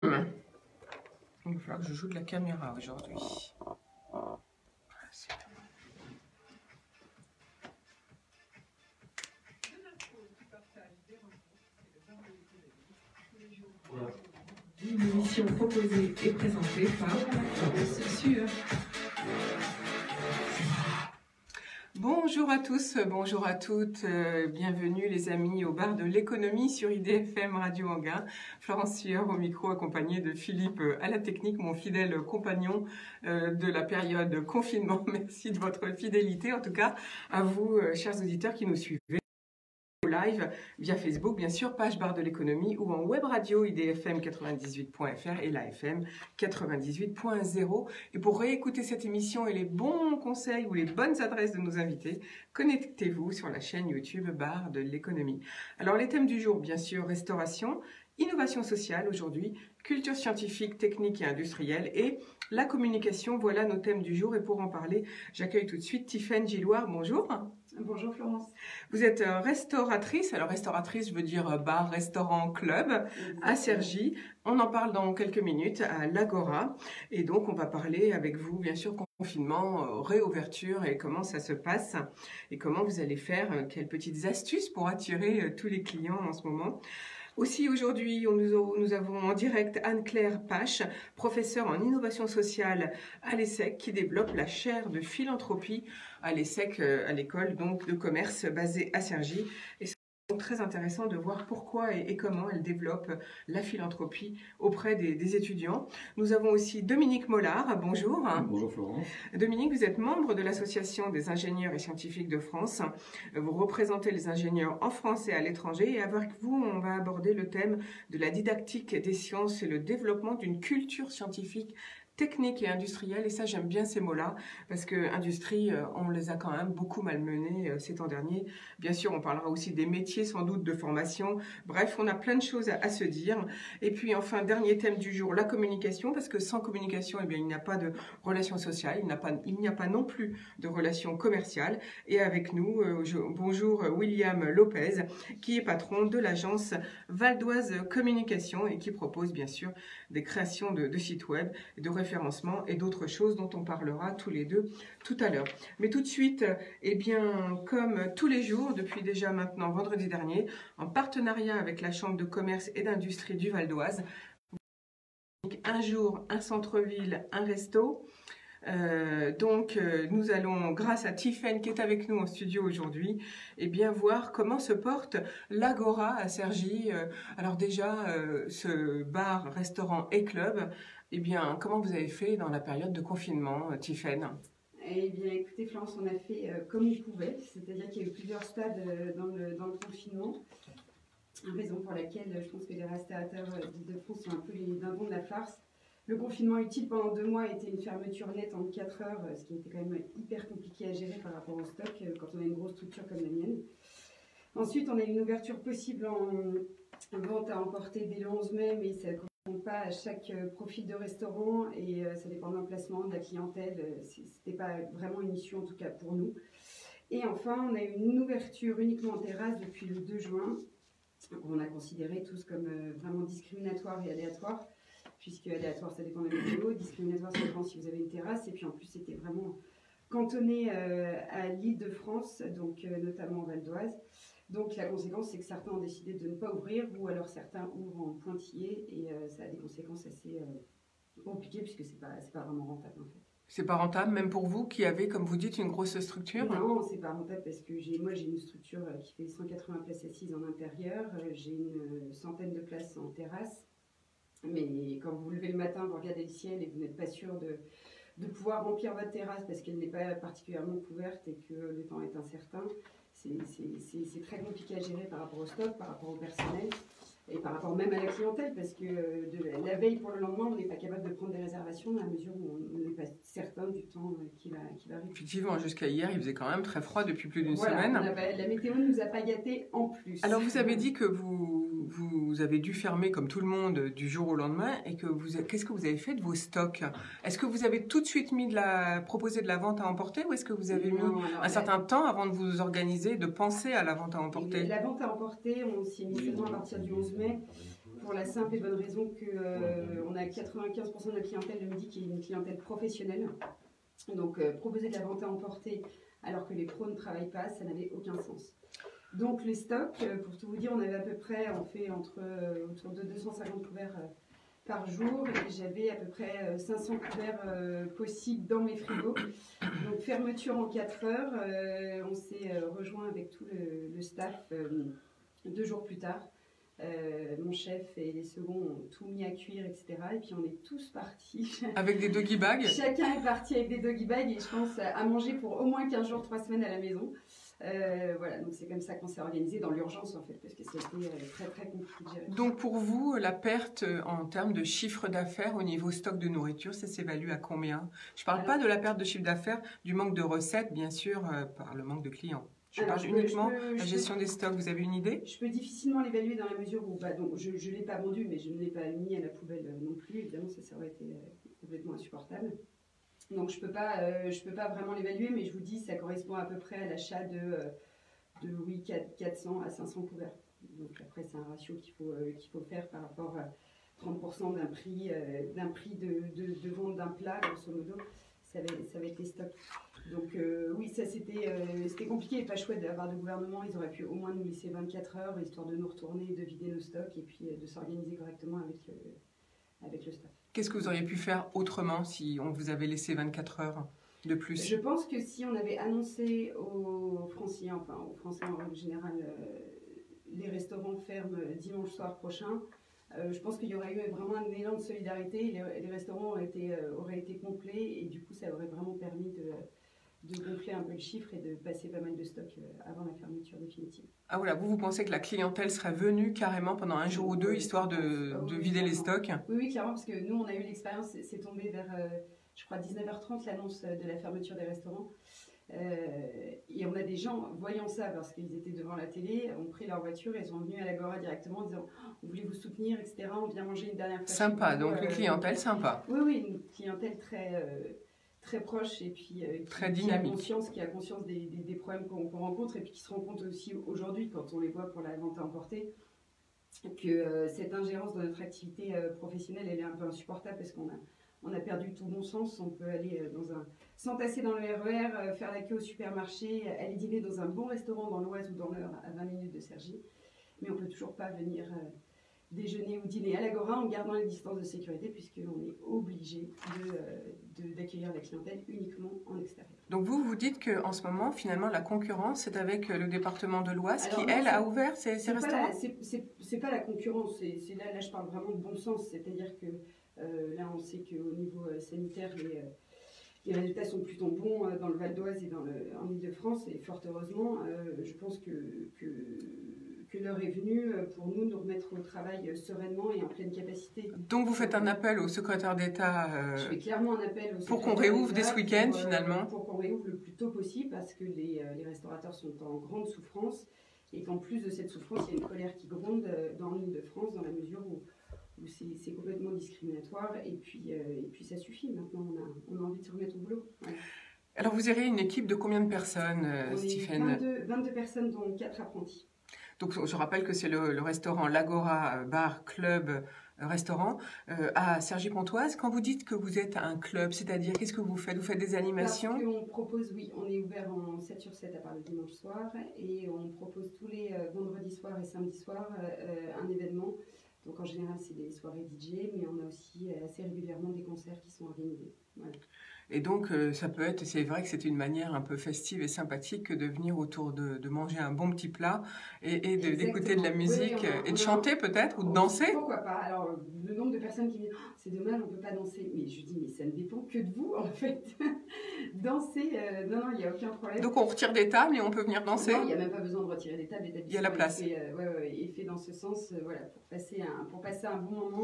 Il va falloir que je joue de la caméra aujourd'hui. Une émission proposée et présentée par Florence Sueur. Bonjour à tous, bonjour à toutes, bienvenue les amis au bar de l'économie sur IDFM Radio Anguin. Florence Sueur au micro accompagnée de Philippe à la technique, mon fidèle compagnon de la période confinement. Merci de votre fidélité, en tout cas à vous chers auditeurs qui nous suivez live via Facebook, bien sûr, page barre de l'économie ou en web radio idfm 98.fr et la FM 98.0. Et pour réécouter cette émission et les bons conseils ou les bonnes adresses de nos invités, connectez-vous sur la chaîne YouTube barre de l'économie. Alors les thèmes du jour, bien sûr, restauration, innovation sociale aujourd'hui, culture scientifique, technique et industrielle et la communication. Voilà nos thèmes du jour et pour en parler, j'accueille tout de suite Tiffaine Gilloire. Bonjour. Bonjour Florence. Vous êtes restauratrice, alors restauratrice, je veux dire bar, restaurant, club, à Cergy. On en parle dans quelques minutes à l'Agora. Et donc, on va parler avec vous, bien sûr, confinement, réouverture et comment ça se passe et comment vous allez faire, quelles petites astuces pour attirer tous les clients en ce moment. Aussi aujourd'hui, nous avons en direct Anne-Claire Pache, professeure en innovation sociale à l'ESSEC, qui développe la chaire de philanthropie à l'ESSEC, à l'école donc de commerce basée à Cergy. Et c'est donc très intéressant de voir pourquoi et comment elle développe la philanthropie auprès des étudiants. Nous avons aussi Dominique Mollard. Bonjour. Bonjour Florence. Dominique, vous êtes membre de l'Association des ingénieurs et scientifiques de France. Vous représentez les ingénieurs en France et à l'étranger. Et avec vous, on va aborder le thème de la didactique des sciences et le développement d'une culture scientifique technique et industrielle, et ça j'aime bien ces mots-là, parce que industrie, on les a quand même beaucoup malmenés ces temps derniers. Bien sûr, on parlera aussi des métiers, sans doute, de formation. Bref, on a plein de choses à se dire. Et puis enfin, dernier thème du jour, la communication, parce que sans communication, eh bien, il n'y a pas de relation sociale, il n'y a pas non plus de relation commerciale. Et avec nous, bonjour William Lopez, qui est patron de l'agence Valdoise Communication et qui propose bien sûr des créations de sites web, de référencement et d'autres choses dont on parlera tous les deux tout à l'heure. Mais tout de suite, eh bien, comme tous les jours, depuis déjà maintenant vendredi dernier, en partenariat avec la Chambre de commerce et d'industrie du Val d'Oise, un jour, un centre-ville, un resto. Nous allons, grâce à Tiffaine qui est avec nous en studio aujourd'hui, eh bien voir comment se porte l'Agora à Cergy. Alors déjà, ce bar, restaurant et club, eh bien, comment vous avez fait dans la période de confinement, Tiffaine? Eh bien, écoutez Florence, on a fait comme on pouvait, c'est-à-dire qu'il y a eu plusieurs stades dans le confinement, raison pour laquelle je pense que les restaurateurs d'Île-de-France sont un peu les dindons de la farce. Le confinement utile pendant 2 mois était une fermeture nette en 4 heures, ce qui était quand même hyper compliqué à gérer par rapport au stock quand on a une grosse structure comme la mienne. Ensuite, on a une ouverture possible en vente à emporter dès le 11 mai, mais ça ne correspond pas à chaque profil de restaurant et ça dépend de l'emplacement, de la clientèle. Ce n'était pas vraiment une issue en tout cas pour nous. Et enfin, on a une ouverture uniquement en terrasse depuis le 2 juin. On a considéré tous comme vraiment discriminatoire et aléatoire. Puisque aléatoire, ça dépend de la météo, discriminatoire, ça dépend si vous avez une terrasse, et puis en plus, c'était vraiment cantonné à l'Île-de-France, donc notamment en Val d'Oise. Donc la conséquence, c'est que certains ont décidé de ne pas ouvrir, ou alors certains ouvrent en pointillé, et ça a des conséquences assez compliquées, puisque c'est pas vraiment rentable en fait. C'est pas rentable, même pour vous qui avez, comme vous dites, une grosse structure? Non, c'est pas rentable parce que moi j'ai une structure qui fait 180 places assises en intérieur, j'ai une centaine de places en terrasse. Mais quand vous vous levez le matin, vous regardez le ciel et vous n'êtes pas sûr de pouvoir remplir votre terrasse parce qu'elle n'est pas particulièrement couverte et que le temps est incertain, c'est très compliqué à gérer par rapport au stock, par rapport au personnel et par rapport même à la clientèle parce que la veille pour le lendemain, on n'est pas capable de prendre des réservations à mesure où on n'est pas certain du temps qui va arriver. Effectivement, jusqu'à hier, il faisait quand même très froid depuis plus d'une semaine. La météo ne nous a pas gâtés en plus. Alors vous avez dit que vous avez dû fermer comme tout le monde du jour au lendemain et que qu'est-ce que vous avez fait de vos stocks? Est-ce que vous avez tout de suite proposé de la vente à emporter ou est-ce que vous avez mis un certain temps avant de vous organiser, de penser à la vente à emporter? La vente à emporter, on s'y est mis seulement à partir du 11 mai pour la simple et bonne raison 95% de la clientèle me dit qu'il y a une clientèle professionnelle. Donc, proposer de la vente à emporter alors que les pros ne travaillent pas, ça n'avait aucun sens. Donc, les stocks, pour tout vous dire, on avait à peu près, on fait autour de 250 couverts par jour et j'avais à peu près 500 couverts possibles dans mes frigos. Donc, fermeture en 4 heures. On s'est rejoint avec tout le staff 2 jours plus tard. Mon chef et les seconds ont tout mis à cuire, etc. Et puis on est tous partis. Avec des doggy bags? Chacun est parti avec des doggy bags et je pense à manger pour au moins 15 jours, 3 semaines à la maison. Voilà, donc c'est comme ça qu'on s'est organisé dans l'urgence en fait, parce que c'était très très compliqué de gérer. Donc pour vous, la perte en termes de chiffre d'affaires au niveau stock de nourriture, ça s'évalue à combien? Je ne parle pas de la perte de chiffre d'affaires, du manque de recettes, bien sûr, par le manque de clients. Je parle uniquement de la gestion des stocks. Vous avez une idée? Je peux difficilement l'évaluer dans la mesure où donc, je ne l'ai pas vendu, mais je ne l'ai pas mis à la poubelle non plus. Évidemment, ça aurait été complètement insupportable. Donc, je peux pas vraiment l'évaluer, mais je vous dis, ça correspond à peu près à l'achat de 400 à 500 couverts. Donc, après, c'est un ratio qu'il faut faire par rapport à 30% d'un prix de vente d'un plat, grosso modo. Ça va être les stocks. Donc oui, ça c'était compliqué et pas chouette d'avoir de gouvernement. Ils auraient pu au moins nous laisser 24 heures, histoire de nous retourner, de vider nos stocks et puis de s'organiser correctement avec le staff. Qu'est-ce que vous auriez pu faire autrement si on vous avait laissé 24 heures de plus? Je pense que si on avait annoncé aux Franciliens, enfin aux Français en règle générale, les restaurants ferment dimanche soir prochain, je pense qu'il y aurait eu vraiment un élan de solidarité, les restaurants auraient été complets et du coup ça aurait vraiment permis de gonfler un peu le chiffre et de passer pas mal de stock avant la fermeture définitive. Ah voilà, vous pensez que la clientèle serait venue carrément pendant un jour ou deux, histoire de vider les stocks? Oui, clairement, parce que nous on a eu l'expérience, c'est tombé vers, je crois, 19h30 l'annonce de la fermeture des restaurants. Et on a des gens, voyant ça, parce qu'ils étaient devant la télé, ont pris leur voiture et sont venus à l'Agora directement en disant on voulait vous soutenir, etc. On vient manger une dernière fois. Sympa, donc une clientèle sympa. Oui, une clientèle très proche et puis très dynamique. Qui a conscience des problèmes qu'on rencontre et puis qui se rend compte aussi aujourd'hui, quand on les voit pour la vente à emporter, que cette ingérence dans notre activité professionnelle, elle est un peu insupportable parce qu'on a perdu tout bon sens. On peut aller s'entasser dans le RER, faire la queue au supermarché, aller dîner dans un bon restaurant dans l'Oise ou dans l'Eure à 20 minutes de Cergy, mais on ne peut toujours pas venir déjeuner ou dîner à l'Agora en gardant les distances de sécurité puisqu'on est obligé d'accueillir la clientèle uniquement en extérieur. Donc vous dites qu'en ce moment, finalement, la concurrence, c'est avec le département de l'Oise qui, elle, a ouvert ses restaurants? C'est pas la concurrence, là je parle vraiment de bon sens, c'est-à-dire que là on sait qu'au niveau sanitaire, les résultats sont plutôt bons dans le Val d'Oise et en Ile-de-France et fort heureusement, je pense que l'heure est venue pour nous remettre au travail sereinement et en pleine capacité. Donc vous faites un appel au secrétaire d'État Je fais clairement un appel pour qu'on réouvre dès ce week-end finalement. Pour qu'on réouvre le plus tôt possible parce que les restaurateurs sont en grande souffrance et qu'en plus de cette souffrance, il y a une colère qui gronde dans l'Île-de-France dans la mesure où c'est complètement discriminatoire et puis ça suffit. Maintenant, on a envie de se remettre au boulot. Ouais. Alors vous gérez une équipe de combien de personnes, Stéphane? 22 personnes dont 4 apprentis. Donc je rappelle que c'est le restaurant L'Agora, bar, club, restaurant à Cergy-Pontoise. Quand vous dites que vous êtes un club, c'est-à-dire qu'est-ce que vous faites? Vous faites des animations? Parce qu'on propose, oui, on est ouvert en 7/7 à part le dimanche soir et on propose tous les vendredis soirs et samedis soirs un événement. Donc en général c'est des soirées DJ, mais on a aussi assez régulièrement des concerts qui sont organisés. Voilà. Et donc, ça peut être, c'est vrai que c'est une manière un peu festive et sympathique de venir autour de manger un bon petit plat et d'écouter de la musique et de chanter peut-être ou de danser. Pourquoi pas? Alors, le nombre de personnes qui me disent « c'est dommage, on ne peut pas danser ». Mais je dis « mais ça ne dépend que de vous en fait ». Danser, non, il n'y a aucun problème. Donc on retire des tables et on peut venir danser? Non, il n'y a même pas besoin de retirer des tables. Il y a la place. Et fait dans ce sens, voilà, pour passer un bon moment.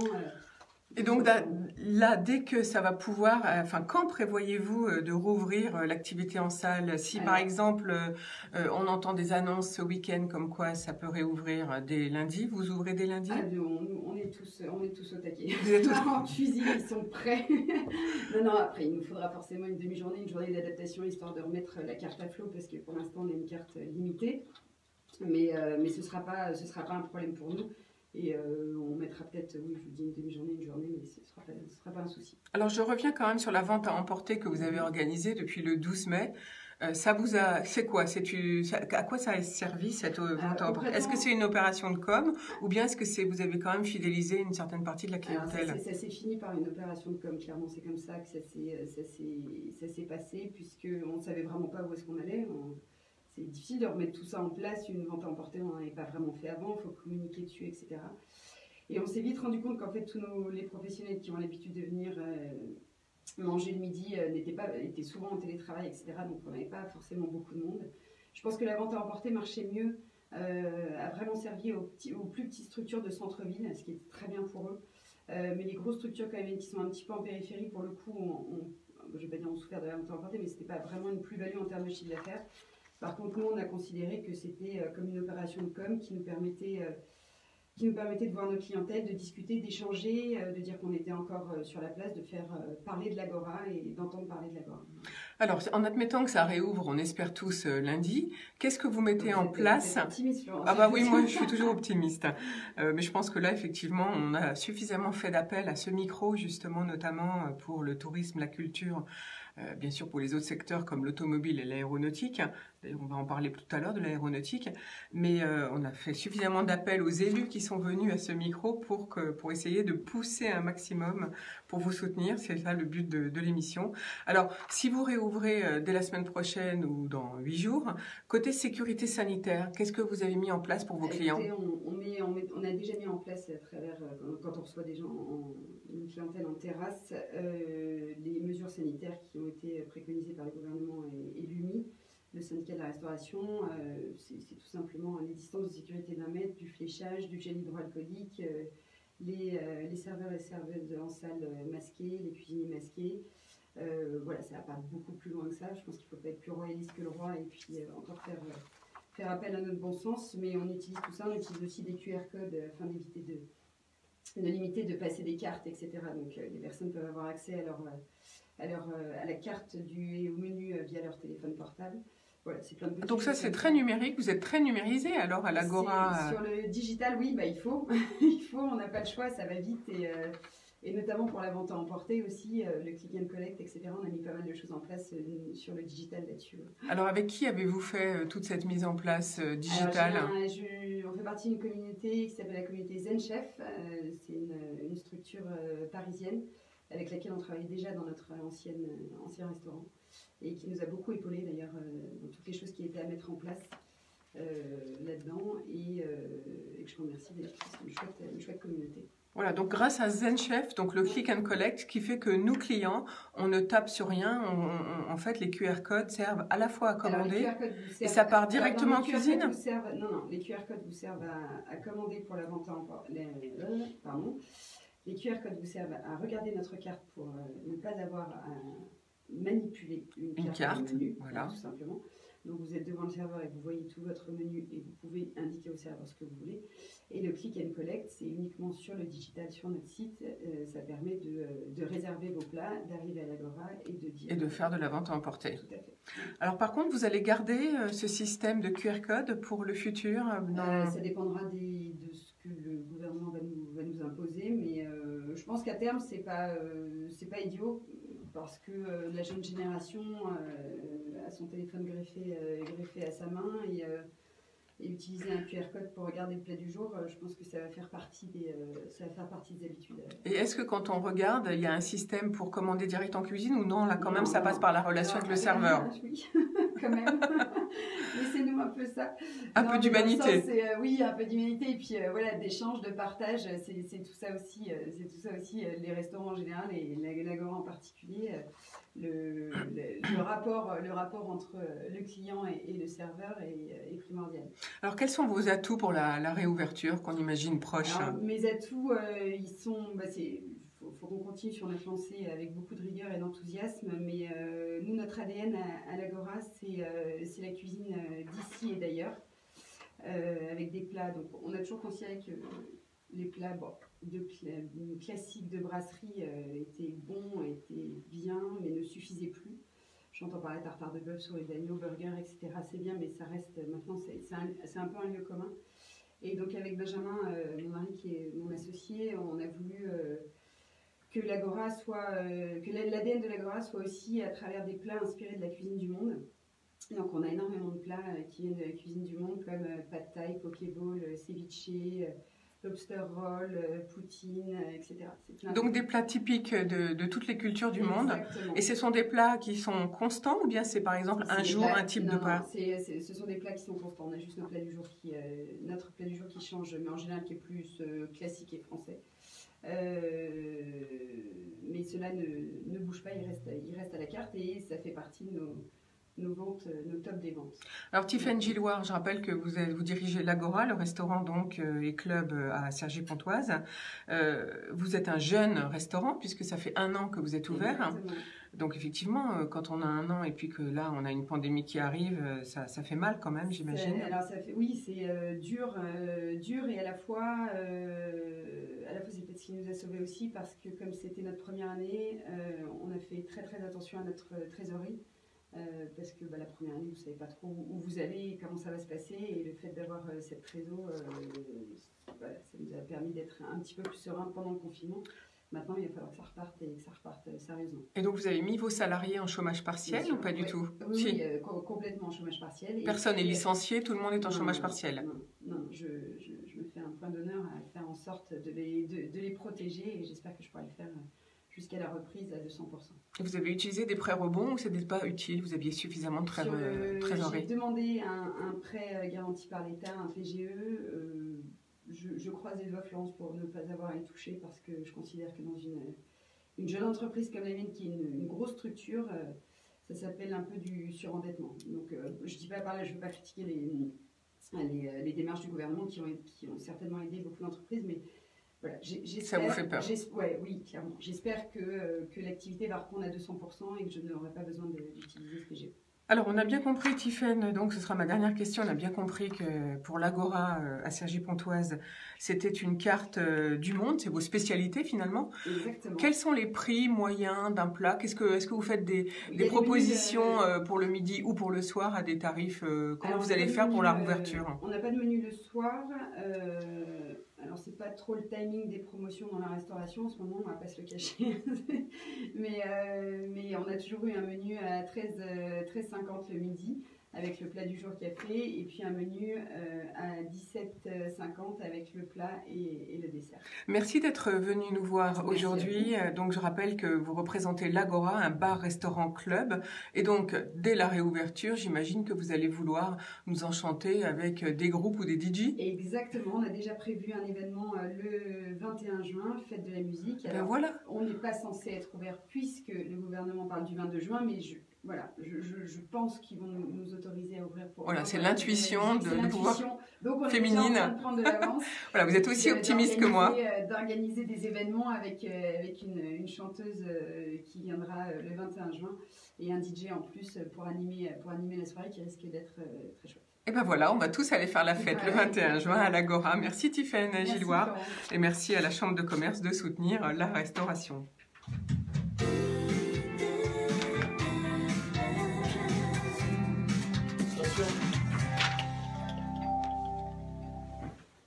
Et donc là, dès que ça va pouvoir, quand prévoyez-vous de rouvrir l'activité en salle? Si par exemple, on entend des annonces ce week-end comme quoi ça peut réouvrir dès lundi, vous ouvrez dès lundi? On est tous au taquet. Vous êtes tous en cuisine, ils sont prêts. Non, après, il nous faudra forcément une demi-journée, une journée d'adaptation, histoire de remettre la carte à flot, parce que pour l'instant, on a une carte limitée. Mais ce sera pas un problème pour nous. Et on mettra peut-être, oui, je vous dis une demi-journée, une journée, mais ce ne sera pas ne sera pas un souci. Alors, je reviens quand même sur la vente à emporter que vous avez organisée depuis le 12 mai. Ça vous a, c'est quoi? À quoi ça a servi cette vente à emporter? Est-ce que c'est une opération de com ou bien est-ce que vous avez quand même fidélisé une certaine partie de la clientèle? Ça s'est fini par une opération de com, clairement, c'est comme ça que ça s'est passé, puisqu'on ne savait vraiment pas où est-ce qu'on allait. C'est difficile de remettre tout ça en place, une vente à emporter, on n'en avait pas vraiment fait avant, il faut communiquer dessus, etc. Et on s'est vite rendu compte qu'en fait, tous les professionnels qui ont l'habitude de venir manger le midi étaient souvent en télétravail, etc. Donc on n'avait pas forcément beaucoup de monde. Je pense que la vente à emporter marchait mieux, a vraiment servi aux plus petites structures de centre-ville, ce qui est très bien pour eux. Mais les grosses structures quand même qui sont un petit peu en périphérie, pour le coup, je ne vais pas dire on souffert de la vente à emporter, mais ce n'était pas vraiment une plus-value en termes de chiffre d'affaires. Par contre, nous, on a considéré que c'était comme une opération de com qui nous permettait de voir nos clientèles, de discuter, d'échanger, de dire qu'on était encore sur la place, de faire parler de l'Agora et d'entendre parler de l'Agora. Alors, en admettant que ça réouvre, on espère tous lundi, qu'est-ce que vous mettez en place? Vous êtes optimiste, Florence. Ah bah oui, moi je suis toujours optimiste. Mais je pense que là, effectivement, on a suffisamment fait d'appel à ce micro, justement, notamment pour le tourisme, la culture, bien sûr pour les autres secteurs comme l'automobile et l'aéronautique. D'ailleurs, on va en parler tout à l'heure de l'aéronautique. Mais on a fait suffisamment d'appels aux élus qui sont venus à ce micro pour essayer de pousser un maximum pour vous soutenir. C'est ça le but de l'émission. Alors, si vous réouvrez dès la semaine prochaine ou dans 8 jours, côté sécurité sanitaire, qu'est-ce que vous avez mis en place pour vos clients? Écoutez, on a déjà mis en place à travers, quand on reçoit des gens, une clientèle en terrasse, les mesures sanitaires qui ont été préconisées par le gouvernement et l'UMI, le syndicat de la restauration. C'est tout simplement les distances de sécurité d'1 mètre, du fléchage, du gel hydroalcoolique, les serveurs et serveuses en salle masqués, les cuisiniers masqués. Voilà, ça va pas beaucoup plus loin que ça. Je pense qu'il ne faut pas être plus royaliste que le roi et puis encore faire appel à notre bon sens. Mais on utilise tout ça. On utilise aussi des QR codes afin d'éviter de limiter, de passer des cartes, etc. Donc les personnes peuvent avoir accès à la carte et au menu via leur téléphone portable. Voilà, c'est plein de petits. Donc ça, c'est très numérique. Vous êtes très numérisé alors à l'Agora. Sur le digital, oui, bah, il faut. On n'a pas le choix, ça va vite. Et notamment pour la vente à emporter aussi, le click and collect, etc. On a mis pas mal de choses en place sur le digital là-dessus. Alors avec qui avez-vous fait toute cette mise en place digitale? On fait partie d'une communauté qui s'appelle la communauté Zen Chef. C'est une structure parisienne avec laquelle on travaillait déjà dans notre ancien restaurant et qui nous a beaucoup épaulés d'ailleurs dans toutes les choses qui étaient à mettre en place là-dedans et que je remercie d'ailleurs, c'est une chouette communauté. Voilà, donc grâce à Zen Chef, donc le click and collect, qui fait que nous clients, on ne tape sur rien, en fait les QR codes servent à la fois à commander et ça part directement en cuisine. Non, les QR codes vous servent à commander pour la vente à emporter. Les QR codes vous servent à regarder notre carte pour ne pas avoir à manipuler une carte menu, voilà. Tout simplement. Donc vous êtes devant le serveur et vous voyez tout votre menu et vous pouvez indiquer au serveur ce que vous voulez. Et le click and collect, c'est uniquement sur le digital, sur notre site. Ça permet de réserver vos plats, d'arriver à l'Agora et de dire... Et de faire de la vente à emporter. Tout à fait. Alors par contre, vous allez garder ce système de QR code pour le futur Ça dépendra de ce que le gouvernement va nous imposer, mais je pense qu'à terme, c'est pas idiot. Parce que la jeune génération a son téléphone greffé à sa main et utiliser un QR code pour regarder le plat du jour, je pense que ça va faire partie des habitudes. Et est-ce que quand on regarde, il y a un système pour commander direct en cuisine ou non? Là, quand même, ça passe par la relation avec le serveur. Oui, quand même. Laissez-nous un peu ça. Un peu d'humanité. Oui, un peu d'humanité et puis voilà, d'échange, de partage. C'est tout ça aussi. Les restaurants en général et l'Agora en particulier. Le rapport entre le client et le serveur est primordial. Alors, quels sont vos atouts pour la réouverture qu'on imagine proche? Alors, mes atouts, ils sont... faut qu'on continue sur notre lancée avec beaucoup de rigueur et d'enthousiasme, mais nous, notre ADN à l'Agora, c'est la cuisine d'ici et d'ailleurs, avec des plats. Donc, on a toujours considéré que les plats classiques de brasserie étaient bons, étaient bien, mais ne suffisaient plus. J'entends parler tartare de bœuf, souris d'agneau, burger, etc. C'est bien, mais ça reste maintenant, c'est un peu un lieu commun. Et donc avec Benjamin, mon mari qui est mon associé, on a voulu que l'Agora soit, que l'ADN de l'Agora soit aussi à travers des plats inspirés de la cuisine du monde. Donc on a énormément de plats qui viennent de la cuisine du monde comme pad thai, pokéball, ceviche, lobster roll, poutine, etc. Donc des plats typiques de toutes les cultures du monde. Exactement. Et ce sont des plats qui sont constants ou bien c'est par exemple un jour un type de plat? Ce sont des plats qui sont constants. On a juste notre plat du jour qui change, mais en général qui est plus classique et français. Mais cela ne bouge pas, il reste à la carte et ça fait partie de nos ventes, nos tops des ventes. Alors Tiffaine Gilloire, je rappelle que vous dirigez l'Agora, le restaurant donc et club à Cergy-Pontoise. Vous êtes un jeune restaurant puisque ça fait 1 an que vous êtes ouvert. Exactement. Donc effectivement, quand on a 1 an et puis que là on a une pandémie qui arrive, ça fait mal quand même, j'imagine. Alors oui, c'est dur et à la fois c'est peut-être ce qui nous a sauvés aussi parce que comme c'était notre première année, on a fait très très attention à notre trésorerie. Parce que la première année, vous ne savez pas trop où vous allez, comment ça va se passer, et le fait d'avoir cette trésor, ça nous a permis d'être un petit peu plus serein pendant le confinement. Maintenant, il va falloir que ça reparte et que ça reparte sérieusement. Et donc, vous avez mis vos salariés en chômage partiel ou pas du tout? Oui, complètement en chômage partiel. Personne n'est licencié, tout le monde est en chômage partiel? Non, je me fais un point d'honneur à faire en sorte de les protéger et j'espère que je pourrai le faire jusqu'à la reprise à 200%. Et vous avez utilisé des prêts rebonds ou ce n'était pas utile? Vous aviez suffisamment de trésorerie? J'ai demandé un prêt garanti par l'État, un PGE. Je croise les doigts, Florence, pour ne pas avoir à y toucher parce que je considère que dans une jeune entreprise comme la mienne, qui est une grosse structure, ça s'appelle un peu du surendettement. Donc, je ne dis pas par là, je ne veux pas critiquer les démarches du gouvernement qui ont certainement aidé beaucoup d'entreprises, mais voilà, ça vous fait peur? Oui, clairement. J'espère que l'activité va reprendre à 200% et que je n'aurai pas besoin d'utiliser ce PGE. Alors, on a bien compris, Tiffaine, donc ce sera ma dernière question, on a bien compris que pour l'Agora à Cergy-Pontoise, c'était une carte du monde, c'est vos spécialités finalement. Exactement. Quels sont les prix moyens d'un plat? Est-ce que vous faites des propositions pour le midi ou pour le soir à des tarifs? Comment vous allez faire pour la rouverture? On n'a pas de menu le soir. Alors, c'est pas trop le timing des promotions dans la restauration en ce moment, on va pas se le cacher. mais on a toujours eu un menu à 13,50 le midi avec le plat du jour qui a fait et puis un menu à 17,50 avec le plat et le dessert. Merci d'être venu nous voir aujourd'hui. Donc je rappelle que vous représentez l'Agora, un bar-restaurant club. Et donc dès la réouverture, j'imagine que vous allez vouloir nous enchanter avec des groupes ou des DJ. Exactement, on a déjà prévu un événement le 21 juin, fête de la musique. Alors, voilà. On n'est pas censé être ouvert puisque le gouvernement parle du 22 juin, mais je pense qu'ils vont nous autoriser à ouvrir pour... Voilà, c'est l'intuition de pouvoir féminine. Donc on est en train de prendre de l'avance. Voilà, vous êtes aussi optimiste que moi. D'organiser des événements avec une chanteuse qui viendra le 21 juin et un DJ en plus pour animer la soirée qui risque d'être très chouette. Et ben voilà, on va tous aller faire la fête le 21 juin à l'Agora. Merci Tiffaine Gilloire et merci à la Chambre de commerce de soutenir la restauration.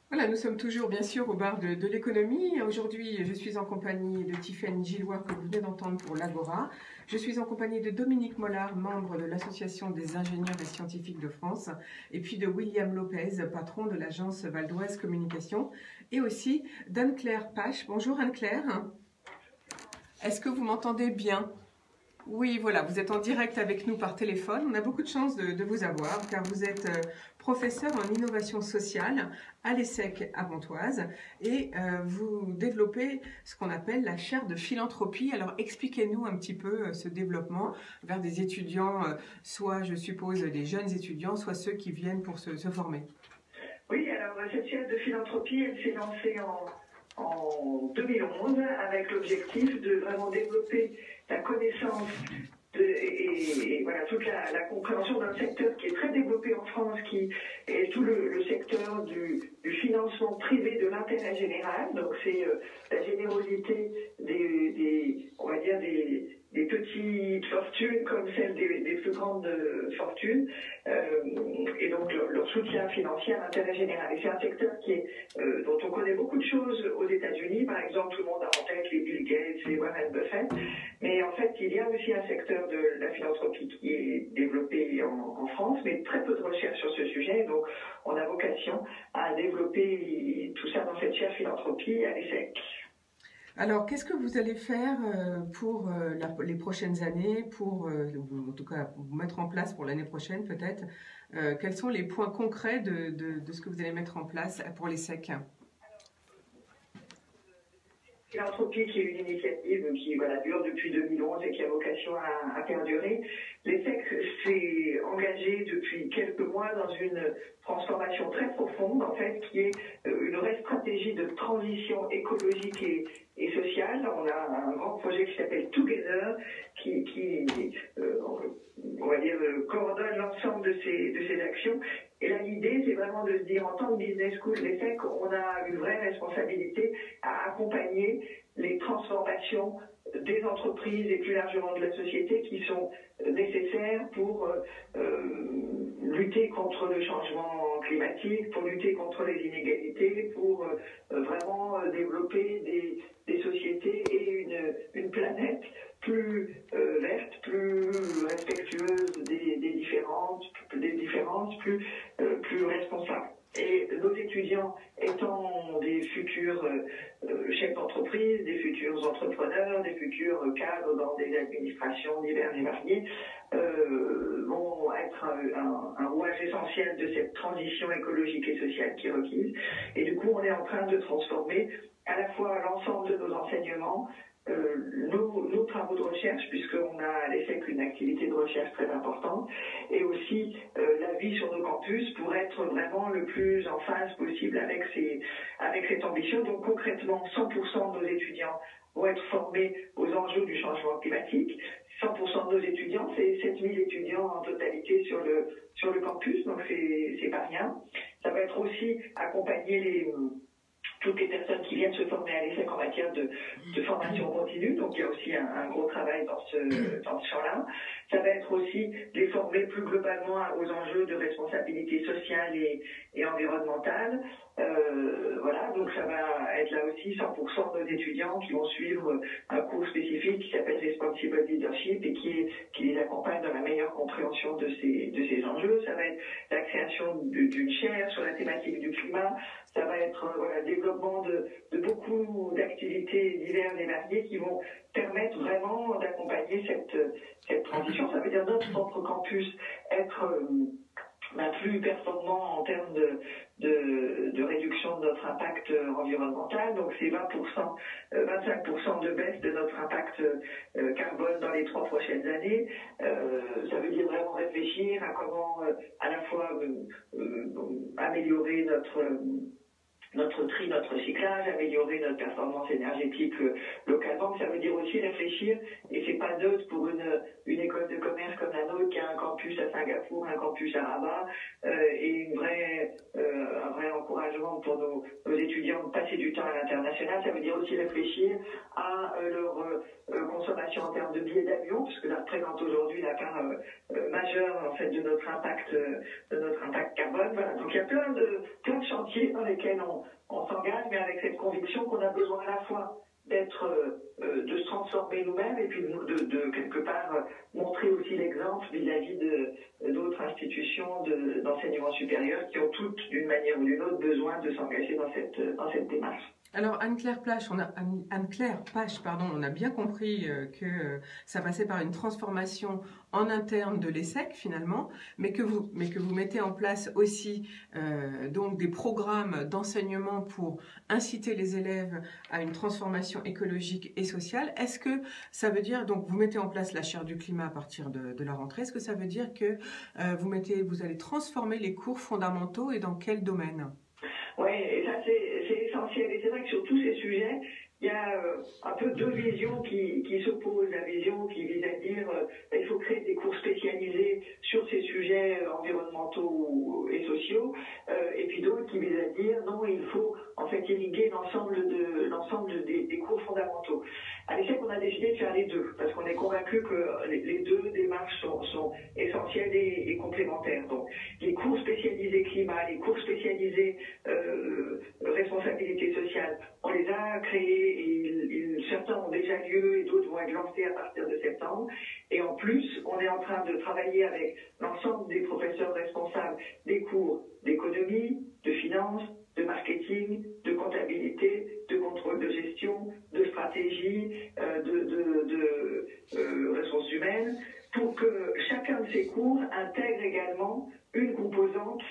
Voilà, nous sommes toujours bien sûr au bar de l'économie. Aujourd'hui, je suis en compagnie de Tiffaine Gilloire que vous venez d'entendre pour l'Agora. Je suis en compagnie de Dominique Mollard, membre de l'Association des ingénieurs et scientifiques de France, et puis de William Lopez, patron de l'agence Val d'Oise Communication, et aussi d'Anne-Claire Pache. Bonjour Anne-Claire. Est-ce que vous m'entendez bien? Oui, voilà, vous êtes en direct avec nous par téléphone. On a beaucoup de chance de vous avoir car vous êtes professeur en innovation sociale à l'ESSEC à Pontoise et vous développez ce qu'on appelle la chaire de philanthropie. Alors expliquez-nous un petit peu ce développement vers des étudiants, soit je suppose des jeunes étudiants, soit ceux qui viennent pour se former. Oui, alors cette chaire de philanthropie, elle s'est lancée en 2011 avec l'objectif de vraiment développer la connaissance et voilà, toute la compréhension d'un secteur qui est très développé en France, qui est tout le secteur du financement privé de l'intérêt général. Donc c'est la générosité des petits petites fortunes comme celles des plus grandes fortunes, et donc leur soutien financier à l'intérêt général. Et c'est un secteur dont on connaît beaucoup de choses aux États-Unis. Par exemple, tout le monde a en tête les Bill Gates, les Warren Buffett, mais en fait, il y a aussi un secteur de la philanthropie qui est développé en France, mais très peu de recherche sur ce sujet. Donc, on a vocation à développer tout ça dans cette chaire philanthropie à l'ESSEC. Alors, qu'est-ce que vous allez faire pour les prochaines années, en tout cas, vous mettre en place pour l'année prochaine peut-être? Quels sont les points concrets de ce que vous allez mettre en place pour l'ESSEC? Philanthropie, qui est une initiative qui dure depuis 2011 et qui a vocation à perdurer. L'ESSEC s'est engagé depuis quelques mois dans une transformation très profonde, en fait, qui est une vraie stratégie de transition écologique et sociale. On a un grand projet qui s'appelle Together, qui on va dire, coordonne l'ensemble de ces actions. Et là, l'idée, c'est vraiment de se dire, en tant que business school, l'ESSEC, on a une vraie responsabilité à accompagner les transformations des entreprises et plus largement de la société qui sont nécessaires pour lutter contre le changement climatique, pour lutter contre les inégalités, pour vraiment développer des sociétés et une planète plus verte, plus respectueuse des différences, plus responsable. Et nos étudiants étant des futurs chefs d'entreprise, des futurs entrepreneurs, des futurs cadres dans des administrations diverses et variées, vont être un rouage essentiel de cette transition écologique et sociale qui est requise. Et du coup, on est en train de transformer à la fois l'ensemble de nos enseignements, nos travaux de recherche, puisqu'on a à l'ESSEC une activité de recherche très importante, et aussi la vie sur nos campus pour être vraiment le plus en phase possible avec cette ambition. Donc concrètement, 100% de nos étudiants vont être formés aux enjeux du changement climatique. 100% de nos étudiants, c'est 7000 étudiants en totalité sur le campus, donc c'est pas rien. Ça va être aussi accompagner toutes les personnes qui viennent se former à l'ESSEC en matière de formation continue, donc il y a aussi un gros travail dans ce champ-là. Ça va être aussi les former plus globalement aux enjeux de responsabilité sociale et environnementale. Donc ça va être là aussi 100% de nos étudiants qui vont suivre un cours spécifique qui s'appelle Responsible Leadership et qui les accompagne dans la meilleure compréhension de ces enjeux. Ça va être la création d'une chaire sur la thématique du climat. Ça va être le développement de beaucoup d'activités diverses et variées qui vont permettre vraiment d'accompagner cette transition. Ça veut dire notre campus être plus performant en termes de réduction de notre impact environnemental. Donc c'est 25% de baisse de notre impact carbone dans les 3 prochaines années. Ça veut dire vraiment réfléchir à comment à la fois améliorer notre tri, notre recyclage, améliorer notre performance énergétique localement. Ça veut dire aussi réfléchir, et c'est pas neutre pour une école de commerce comme la nôtre qui a un campus à Singapour, un campus à Rabat, et un vrai encouragement pour nos étudiants de passer du temps à l'international. Ça veut dire aussi réfléchir à leur consommation en termes de billets d'avion, parce que ça représente aujourd'hui la part majeure en fait de notre impact carbone. Voilà. Donc il y a plein de chantiers dans lesquels on s'engage, mais avec cette conviction qu'on a besoin à la fois de se transformer nous-mêmes et puis de quelque part montrer aussi l'exemple vis-à-vis d'autres institutions d'enseignement supérieur qui ont toutes, d'une manière ou d'une autre, besoin de s'engager dans cette démarche. Alors Anne-Claire Pache, on a bien compris que ça passait par une transformation en interne de l'ESSEC finalement, mais que vous mettez en place aussi donc des programmes d'enseignement pour inciter les élèves à une transformation écologique et sociale. Est-ce que ça veut dire, donc vous mettez en place la chaire du climat à partir de la rentrée, est-ce que ça veut dire que vous allez transformer les cours fondamentaux et dans quel domaine? Oui, et ça c'est essentiel. Et c'est vrai que sur tous ces sujets, il y a un peu deux visions qui s'opposent. La vision qui vise à dire qu'il faut créer des cours spécialisés sur ces sujets environnementaux et sociaux, et puis d'autres qui visent à dire non, il faut en fait irriguer l'ensemble des cours fondamentaux. À l'ESSEC, on a décidé de faire les deux, parce qu'on est convaincu que les deux démarches sont essentielles et complémentaires. Donc, les cours spécialisés climat, les cours spécialisés responsabilité sociale, on les a créés et certains ont déjà lieu et d'autres vont être lancés à partir de septembre. Et en plus, on est en train de travailler avec l'ensemble des professeurs responsables des cours d'économie, de finance, de marketing, de comptabilité, de contrôle de gestion, de stratégie, de ressources humaines, pour que chacun de ces cours intègre également une composante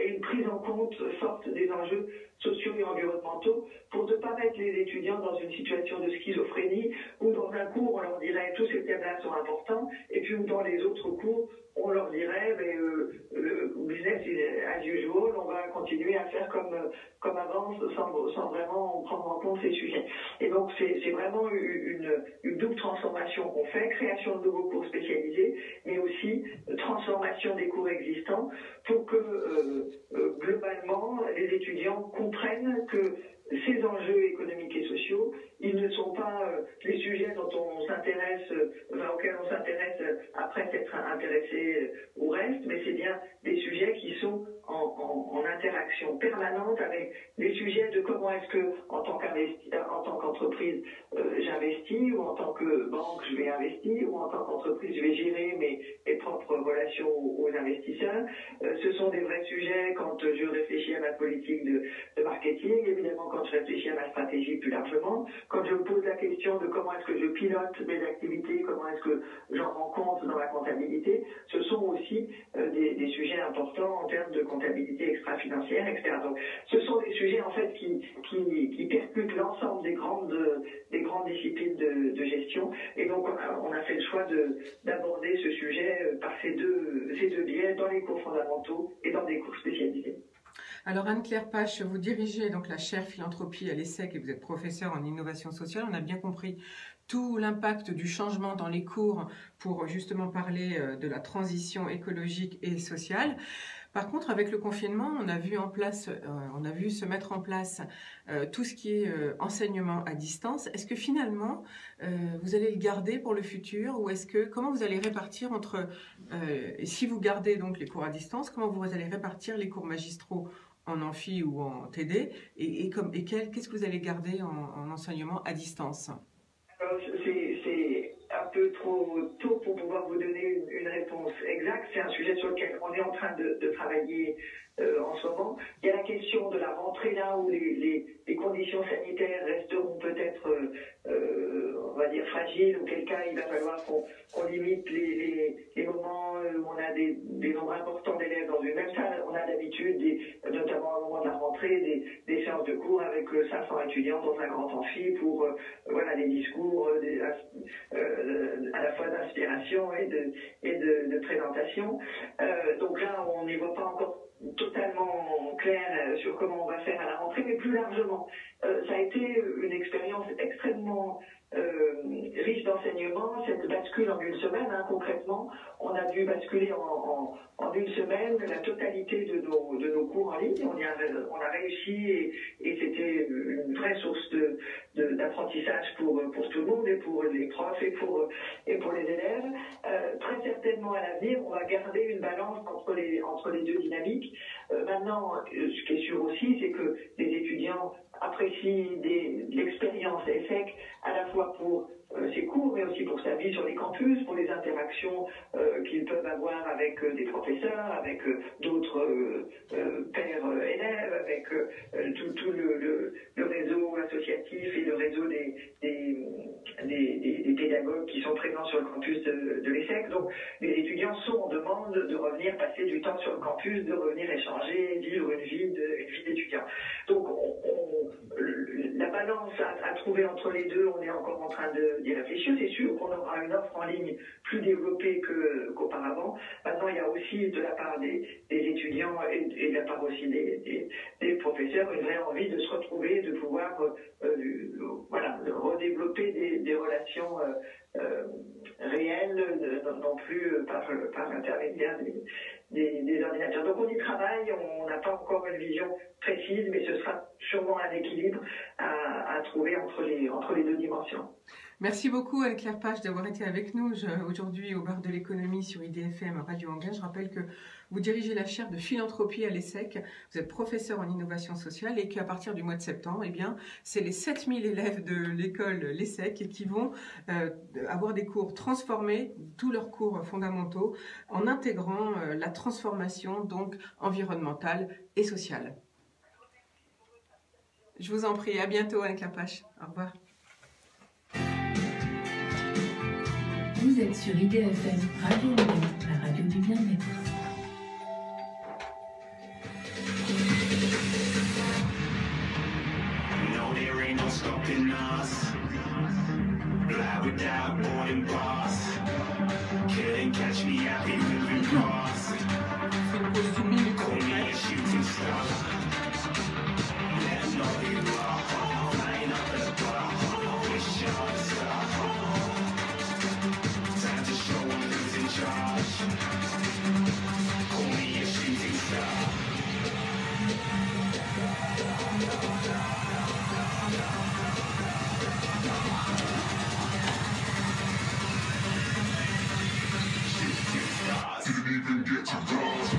et une prise en compte forte des enjeux sociaux et environnementaux, pour ne pas mettre les étudiants dans une situation de schizophrénie où dans un cours on leur dirait tous ces thèmes-là sont importants et puis dans les autres cours on leur dirait mais business as usual, on va continuer à faire comme avant sans vraiment prendre en compte ces sujets. Et donc c'est vraiment une double transformation qu'on fait, création de nouveaux cours spécialisés, mais aussi transformation des cours existants pour que globalement les étudiants comprennent que ces enjeux économiques et sociaux, ils ne sont pas les sujets dont on s'intéresse, auxquels on s'intéresse après s'être intéressé au reste, mais c'est bien des sujets qui sont en interaction permanente avec les sujets de comment est-ce que, en tant qu'entreprise, j'investis, ou en tant que banque, je vais investir, ou en tant qu'entreprise, je vais gérer mes propres relations aux investisseurs. Ce sont des vrais sujets quand je réfléchis à ma politique de marketing, évidemment quand je réfléchis à ma stratégie plus largement, quand je me pose la question de comment est-ce que je pilote mes activités, comment est-ce que j'en rends compte dans la comptabilité, ce sont aussi des sujets importants en termes de comptabilité extra-financière, etc. Donc, ce sont des sujets en fait qui percutent l'ensemble des grandes disciplines de gestion. Et donc, on a fait le choix d'aborder ce sujet par ces deux biais dans les cours fondamentaux et dans des cours spécialisés. Alors Anne-Claire Pache, vous dirigez donc la chaire philanthropie à l'ESSEC et vous êtes professeure en innovation sociale. On a bien compris tout l'impact du changement dans les cours pour justement parler de la transition écologique et sociale. Par contre, avec le confinement, on a vu se mettre en place tout ce qui est enseignement à distance. Est-ce que finalement, vous allez le garder pour le futur ou comment vous allez répartir et si vous gardez donc les cours à distance, comment vous allez répartir les cours magistraux en amphi ou en TD qu'est-ce que vous allez garder en enseignement à distance? Alors, c'est un peu trop tôt pour pouvoir vous donner une réponse exacte. C'est un sujet sur lequel on est en train de travailler en ce moment. Il y a la question de la rentrée là où les conditions sanitaires resteront peut-être, on va dire, fragiles, auquel cas il va falloir qu'on limite les moments où on a des nombres importants d'élèves dans une même salle. On a d'habitude, notamment au moment de la rentrée, des séances de cours avec 500 étudiants dans un grand amphi pour des discours à la fois d'inspiration et de présentation. Donc là, on n'y voit pas encore totalement clair sur comment on va faire à la rentrée, mais plus largement, ça a été une expérience extrêmement riche d'enseignement, cette bascule en une semaine, concrètement, on a dû basculer en une semaine la totalité de nos cours en ligne, on a réussi et c'était une vraie source d'apprentissage pour tout le monde et pour les profs et pour les élèves. Très certainement à l'avenir, on va garder une balance entre les deux dynamiques. Maintenant, ce qui est sûr aussi, c'est que les étudiants apprécient l'expérience ESSEC à la fois pour ses cours, mais aussi pour sa vie sur les campus, pour les interactions qu'ils peuvent avoir avec des professeurs, avec d'autres pairs élèves, avec tout le réseau associatif et le réseau des pédagogues qui sont présents sur le campus de l'ESSEC. Donc les étudiants sont en demande de revenir passer du temps sur le campus, de revenir échanger, vivre une vie d'étudiant. Donc la balance à trouver entre les deux, on est encore en train d'y réfléchir. C'est sûr qu'on aura une offre en ligne plus développée qu'auparavant. Maintenant, il y a aussi de la part des étudiants et de la part aussi des professeurs une vraie envie de se retrouver, de pouvoir redévelopper des relations réel, non plus par l'intermédiaire des ordinateurs. Donc on y travaille, on n'a pas encore une vision précise, mais ce sera sûrement un équilibre à trouver entre les deux dimensions. Merci beaucoup Anne-Claire Page d'avoir été avec nous aujourd'hui au bar de l'économie sur IDFM à Radio Anguin. Je rappelle que vous dirigez la chaire de philanthropie à l'ESSEC, vous êtes professeur en innovation sociale et qu'à partir du mois de septembre, eh bien, c'est les 7000 élèves de l'école l'ESSEC qui vont avoir des cours transformés, tous leurs cours fondamentaux, en intégrant la transformation donc environnementale et sociale. Je vous en prie, à bientôt Anne-Claire Page. Au revoir. Vous êtes sur IDFM Radio Anguin, la radio du bien-être. No, there ain't no stopping us. Fly without boarding pass. Couldn't catch me, I've been moving past. Call me a shooting star. Let them know who you are. Flying up the bar. Wish on a star. Time to show 'em who's in charge. Call me a shooting star. Didn't even get to cross.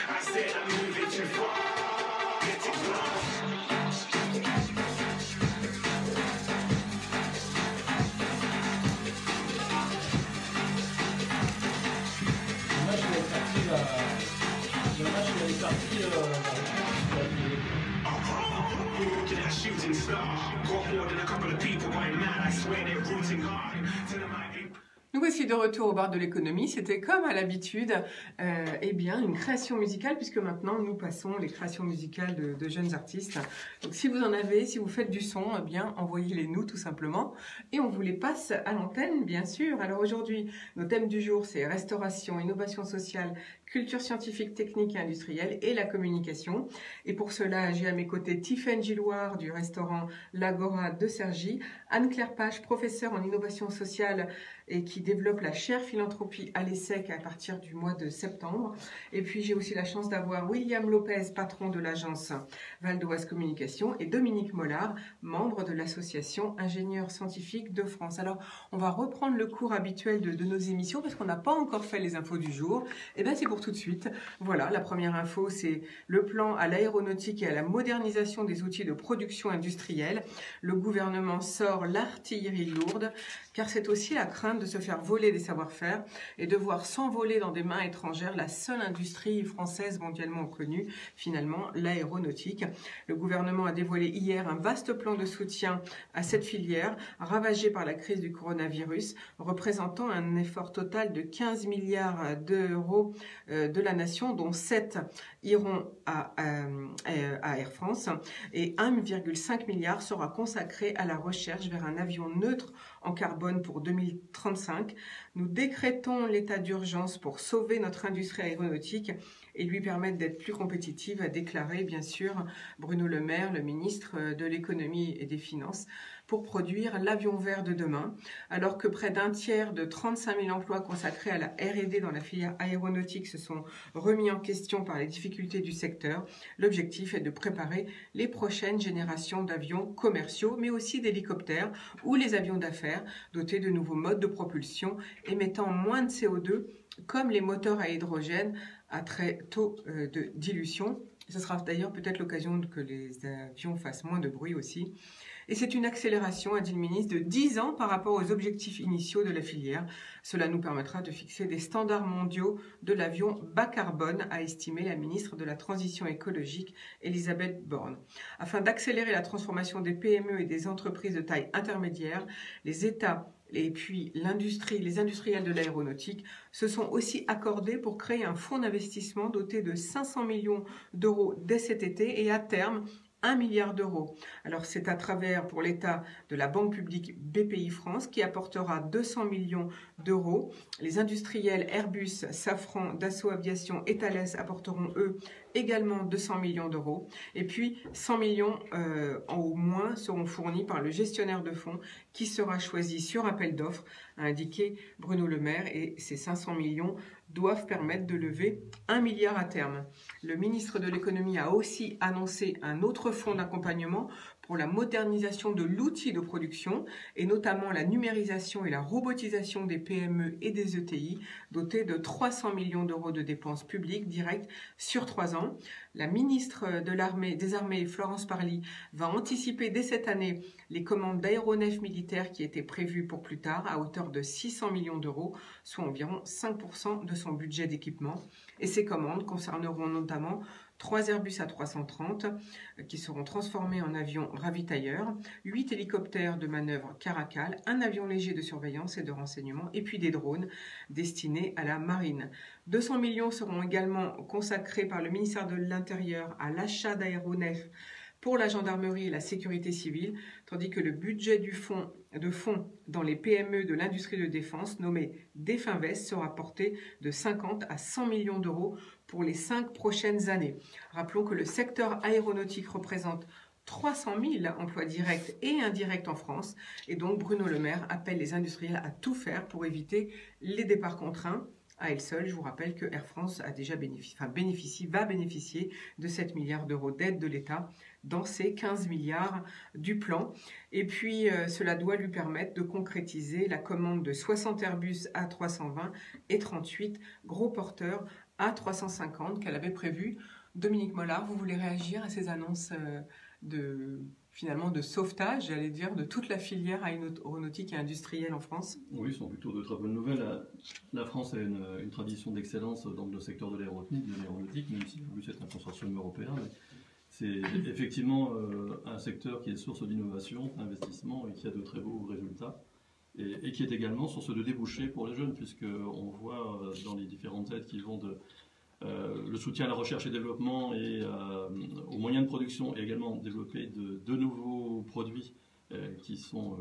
I said I'm moving too far. Get it wrong. To that shooting star. Got more than a couple of people going mad. I swear they're rooting hard. Tell them I ain't. Nous voici de retour au bar de l'économie. C'était comme à l'habitude, eh bien, une création musicale, puisque maintenant nous passons les créations musicales de jeunes artistes. Donc si vous en avez, si vous faites du son, eh bien, envoyez-les nous tout simplement. Et on vous les passe à l'antenne, bien sûr. Alors aujourd'hui, nos thèmes du jour, c'est restauration, innovation sociale, culture scientifique, technique et industrielle et la communication. Et pour cela, j'ai à mes côtés Tiffaine Gilloire du restaurant L'Agora de Cergy, Anne-Claire Page, professeure en innovation sociale et qui développe la chaire philanthropie à l'ESSEC à partir du mois de septembre. Et puis j'ai aussi la chance d'avoir William Lopez, patron de l'agence Val d'Oise Communication, et Dominique Mollard, membre de l'association Ingénieurs Scientifiques de France. Alors on va reprendre le cours habituel de nos émissions parce qu'on n'a pas encore fait les infos du jour. Et bien c'est pour tout de suite. Voilà, la première info, c'est le plan à l'aéronautique et à la modernisation des outils de production industrielle. Le gouvernement sort l'artillerie lourde, car c'est aussi la crainte de se faire voler des savoir-faire et de voir s'envoler dans des mains étrangères la seule industrie française mondialement connue, finalement l'aéronautique. Le gouvernement a dévoilé hier un vaste plan de soutien à cette filière, ravagée par la crise du coronavirus, représentant un effort total de 15 milliards d'euros de la nation, dont 7 iront à Air France et 1,5 milliard sera consacré à la recherche vers un avion neutre en carbone pour 2035. Nous décrétons l'état d'urgence pour sauver notre industrie aéronautique et lui permettre d'être plus compétitive, a déclaré bien sûr Bruno Le Maire, le ministre de l'économie et des finances, pour produire l'avion vert de demain, alors que près d'un tiers de 35 000 emplois consacrés à la R&D dans la filière aéronautique se sont remis en question par les difficultés du secteur. L'objectif est de préparer les prochaines générations d'avions commerciaux, mais aussi d'hélicoptères ou les avions d'affaires dotés de nouveaux modes de propulsion émettant moins de CO2, comme les moteurs à hydrogène à très taux de dilution. Ce sera d'ailleurs peut-être l'occasion que les avions fassent moins de bruit aussi. Et c'est une accélération, a dit le ministre, de 10 ans par rapport aux objectifs initiaux de la filière. Cela nous permettra de fixer des standards mondiaux de l'avion bas carbone, a estimé la ministre de la Transition écologique, Elisabeth Borne. Afin d'accélérer la transformation des PME et des entreprises de taille intermédiaire, les États et puis les industriels de l'aéronautique se sont aussi accordés pour créer un fonds d'investissement doté de 500 millions d'euros dès cet été et à terme 1 milliard d'euros. Alors c'est à travers pour l'État de la banque publique BPI France qui apportera 200 millions d'euros. Les industriels Airbus, Safran, Dassault Aviation et Thales apporteront eux également 200 millions d'euros. Et puis 100 millions au moins seront fournis par le gestionnaire de fonds qui sera choisi sur appel d'offres, a indiqué Bruno Le Maire. Et ces 500 millions doivent permettre de lever 1 milliard à terme. Le ministre de l'économie a aussi annoncé un autre fonds d'accompagnement pour la modernisation de l'outil de production et notamment la numérisation et la robotisation des PME et des ETI, doté de 300 millions d'euros de dépenses publiques directes sur 3 ans. La ministre des Armées, Florence Parly, va anticiper dès cette année les commandes d'aéronefs militaires qui étaient prévues pour plus tard à hauteur de 600 millions d'euros, soit environ 5% de son budget d'équipement. Et ces commandes concerneront notamment 3 Airbus A330 qui seront transformés en avions ravitailleurs, 8 hélicoptères de manœuvre Caracal, un avion léger de surveillance et de renseignement, et puis des drones destinés à la marine. 200 millions seront également consacrés par le ministère de l'Intérieur à l'achat d'aéronefs pour la gendarmerie et la sécurité civile, tandis que le budget du fonds dans les PME de l'industrie de défense, nommé Definvest, sera porté de 50 à 100 millions d'euros pour les 5 prochaines années. Rappelons que le secteur aéronautique représente 300 000 emplois directs et indirects en France, et donc Bruno Le Maire appelle les industriels à tout faire pour éviter les départs contraints. À elle seule, je vous rappelle que Air France a déjà va bénéficier de 7 milliards d'euros d'aide de l'État dans ses 15 milliards du plan. Et puis, cela doit lui permettre de concrétiser la commande de 60 Airbus A320 et 38 gros porteurs A350 qu'elle avait prévu. Dominique Mollard, vous voulez réagir à ces annonces finalement de sauvetage, j'allais dire, de toute la filière aéronautique et industrielle en France? Oui, ce sont plutôt de très bonnes nouvelles. La France a une tradition d'excellence dans le secteur de l'aéronautique, même si Airbus est un consortium européen. C'est effectivement un secteur qui est source d'innovation, d'investissement et qui a de très beaux résultats. Et qui est également source de débouchés pour les jeunes, puisqu'on voit dans les différentes aides qui vont de le soutien à la recherche et développement et aux moyens de production, et également développer de nouveaux produits qui sont,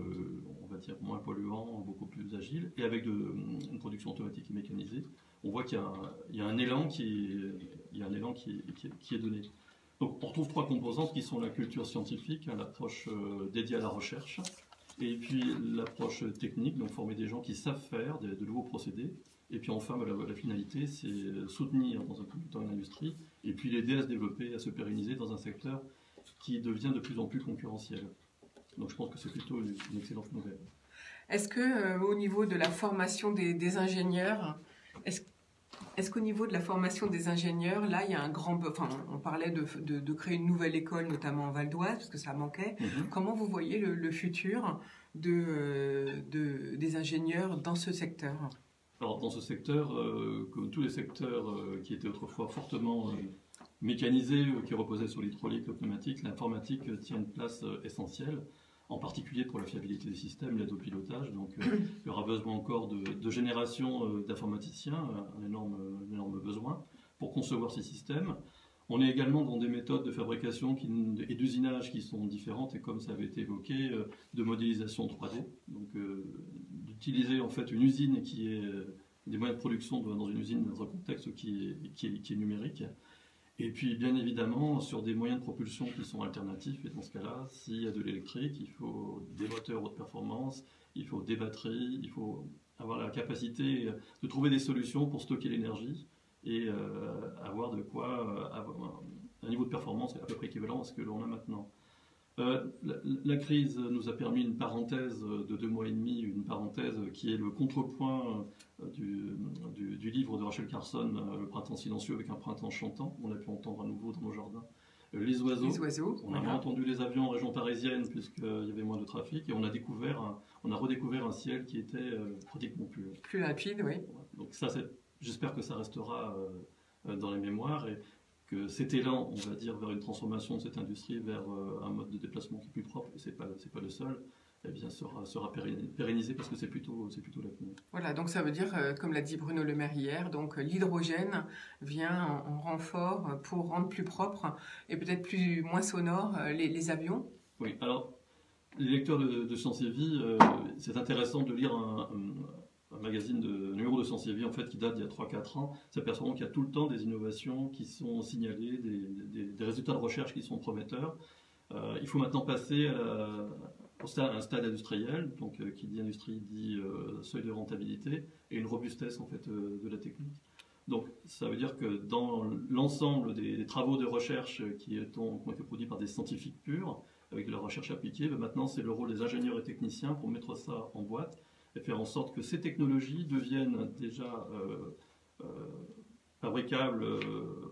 on va dire, moins polluants, beaucoup plus agiles, et avec une production automatique et mécanisée. On voit qu'il y a un élan qui est donné. Donc on retrouve 3 composantes qui sont la culture scientifique, l'approche dédiée à la recherche, et puis l'approche technique, donc former des gens qui savent faire de nouveaux procédés. Et puis enfin, la finalité, c'est soutenir dans un premier temps une industrie et puis l'aider à se développer, à se pérenniser dans un secteur qui devient de plus en plus concurrentiel. Donc je pense que c'est plutôt une excellente nouvelle. Est-ce que au niveau de la formation des ingénieurs, est-ce qu'au niveau de la formation des ingénieurs, là, il y a un grand... Enfin, on parlait de créer une nouvelle école, notamment en Val d'Oise, parce que ça manquait. Comment vous voyez le futur des ingénieurs dans ce secteur? Alors, dans ce secteur, comme tous les secteurs qui étaient autrefois fortement mécanisés, qui reposaient sur l'hydraulique, le pneumatique, l'informatique tient une place essentielle, en particulier pour la fiabilité des systèmes, l'aide au pilotage. Donc, il y aura besoin encore de génération d'informaticiens, un énorme besoin, pour concevoir ces systèmes. On est également dans des méthodes de fabrication et d'usinage qui sont différentes, et comme ça avait été évoqué, de modélisation 3D. Donc, d'utiliser en fait une usine qui est des moyens de production dans une usine dans un contexte qui est numérique. Et puis, bien évidemment, sur des moyens de propulsion qui sont alternatifs. Et dans ce cas-là, s'il y a de l'électrique, il faut des moteurs haute performance, il faut des batteries, il faut avoir la capacité de trouver des solutions pour stocker l'énergie et avoir de quoi avoir un niveau de performance à peu près équivalent à ce que l'on a maintenant. La crise nous a permis une parenthèse de 2 mois et demi, une parenthèse qui est le contrepoint du livre de Rachel Carson, Le printemps silencieux avec un printemps chantant. On a pu entendre à nouveau dans nos jardins les oiseaux. On a moins entendu les avions en région parisienne puisqu'il y avait moins de trafic, et on a redécouvert un ciel qui était pratiquement plus rapide, oui. Donc ça, j'espère que ça restera dans les mémoires, et que cet élan, on va dire, vers une transformation de cette industrie vers un mode de déplacement qui est plus propre, et c'est pas le seul, eh bien, sera pérennisé parce que c'est plutôt l'avenir. Voilà, donc ça veut dire, comme l'a dit Bruno Le Maire hier, donc l'hydrogène vient en renfort pour rendre plus propre et peut-être moins sonore les avions. Oui, alors les lecteurs de Sciences et Vie, c'est intéressant de lire un magazine numéro de Sciences et Vie en fait, qui date d'il y a 3-4 ans. S'aperçoit qu'il y a tout le temps des innovations qui sont signalées, des résultats de recherche qui sont prometteurs. Il faut maintenant passer à un stade industriel, donc qui dit industrie dit seuil de rentabilité et une robustesse en fait de la technique. Donc ça veut dire que dans l'ensemble des travaux de recherche qui ont été produits par des scientifiques purs, avec de la recherche appliquée, maintenant c'est le rôle des ingénieurs et techniciens pour mettre ça en boîte et faire en sorte que ces technologies deviennent déjà fabricables,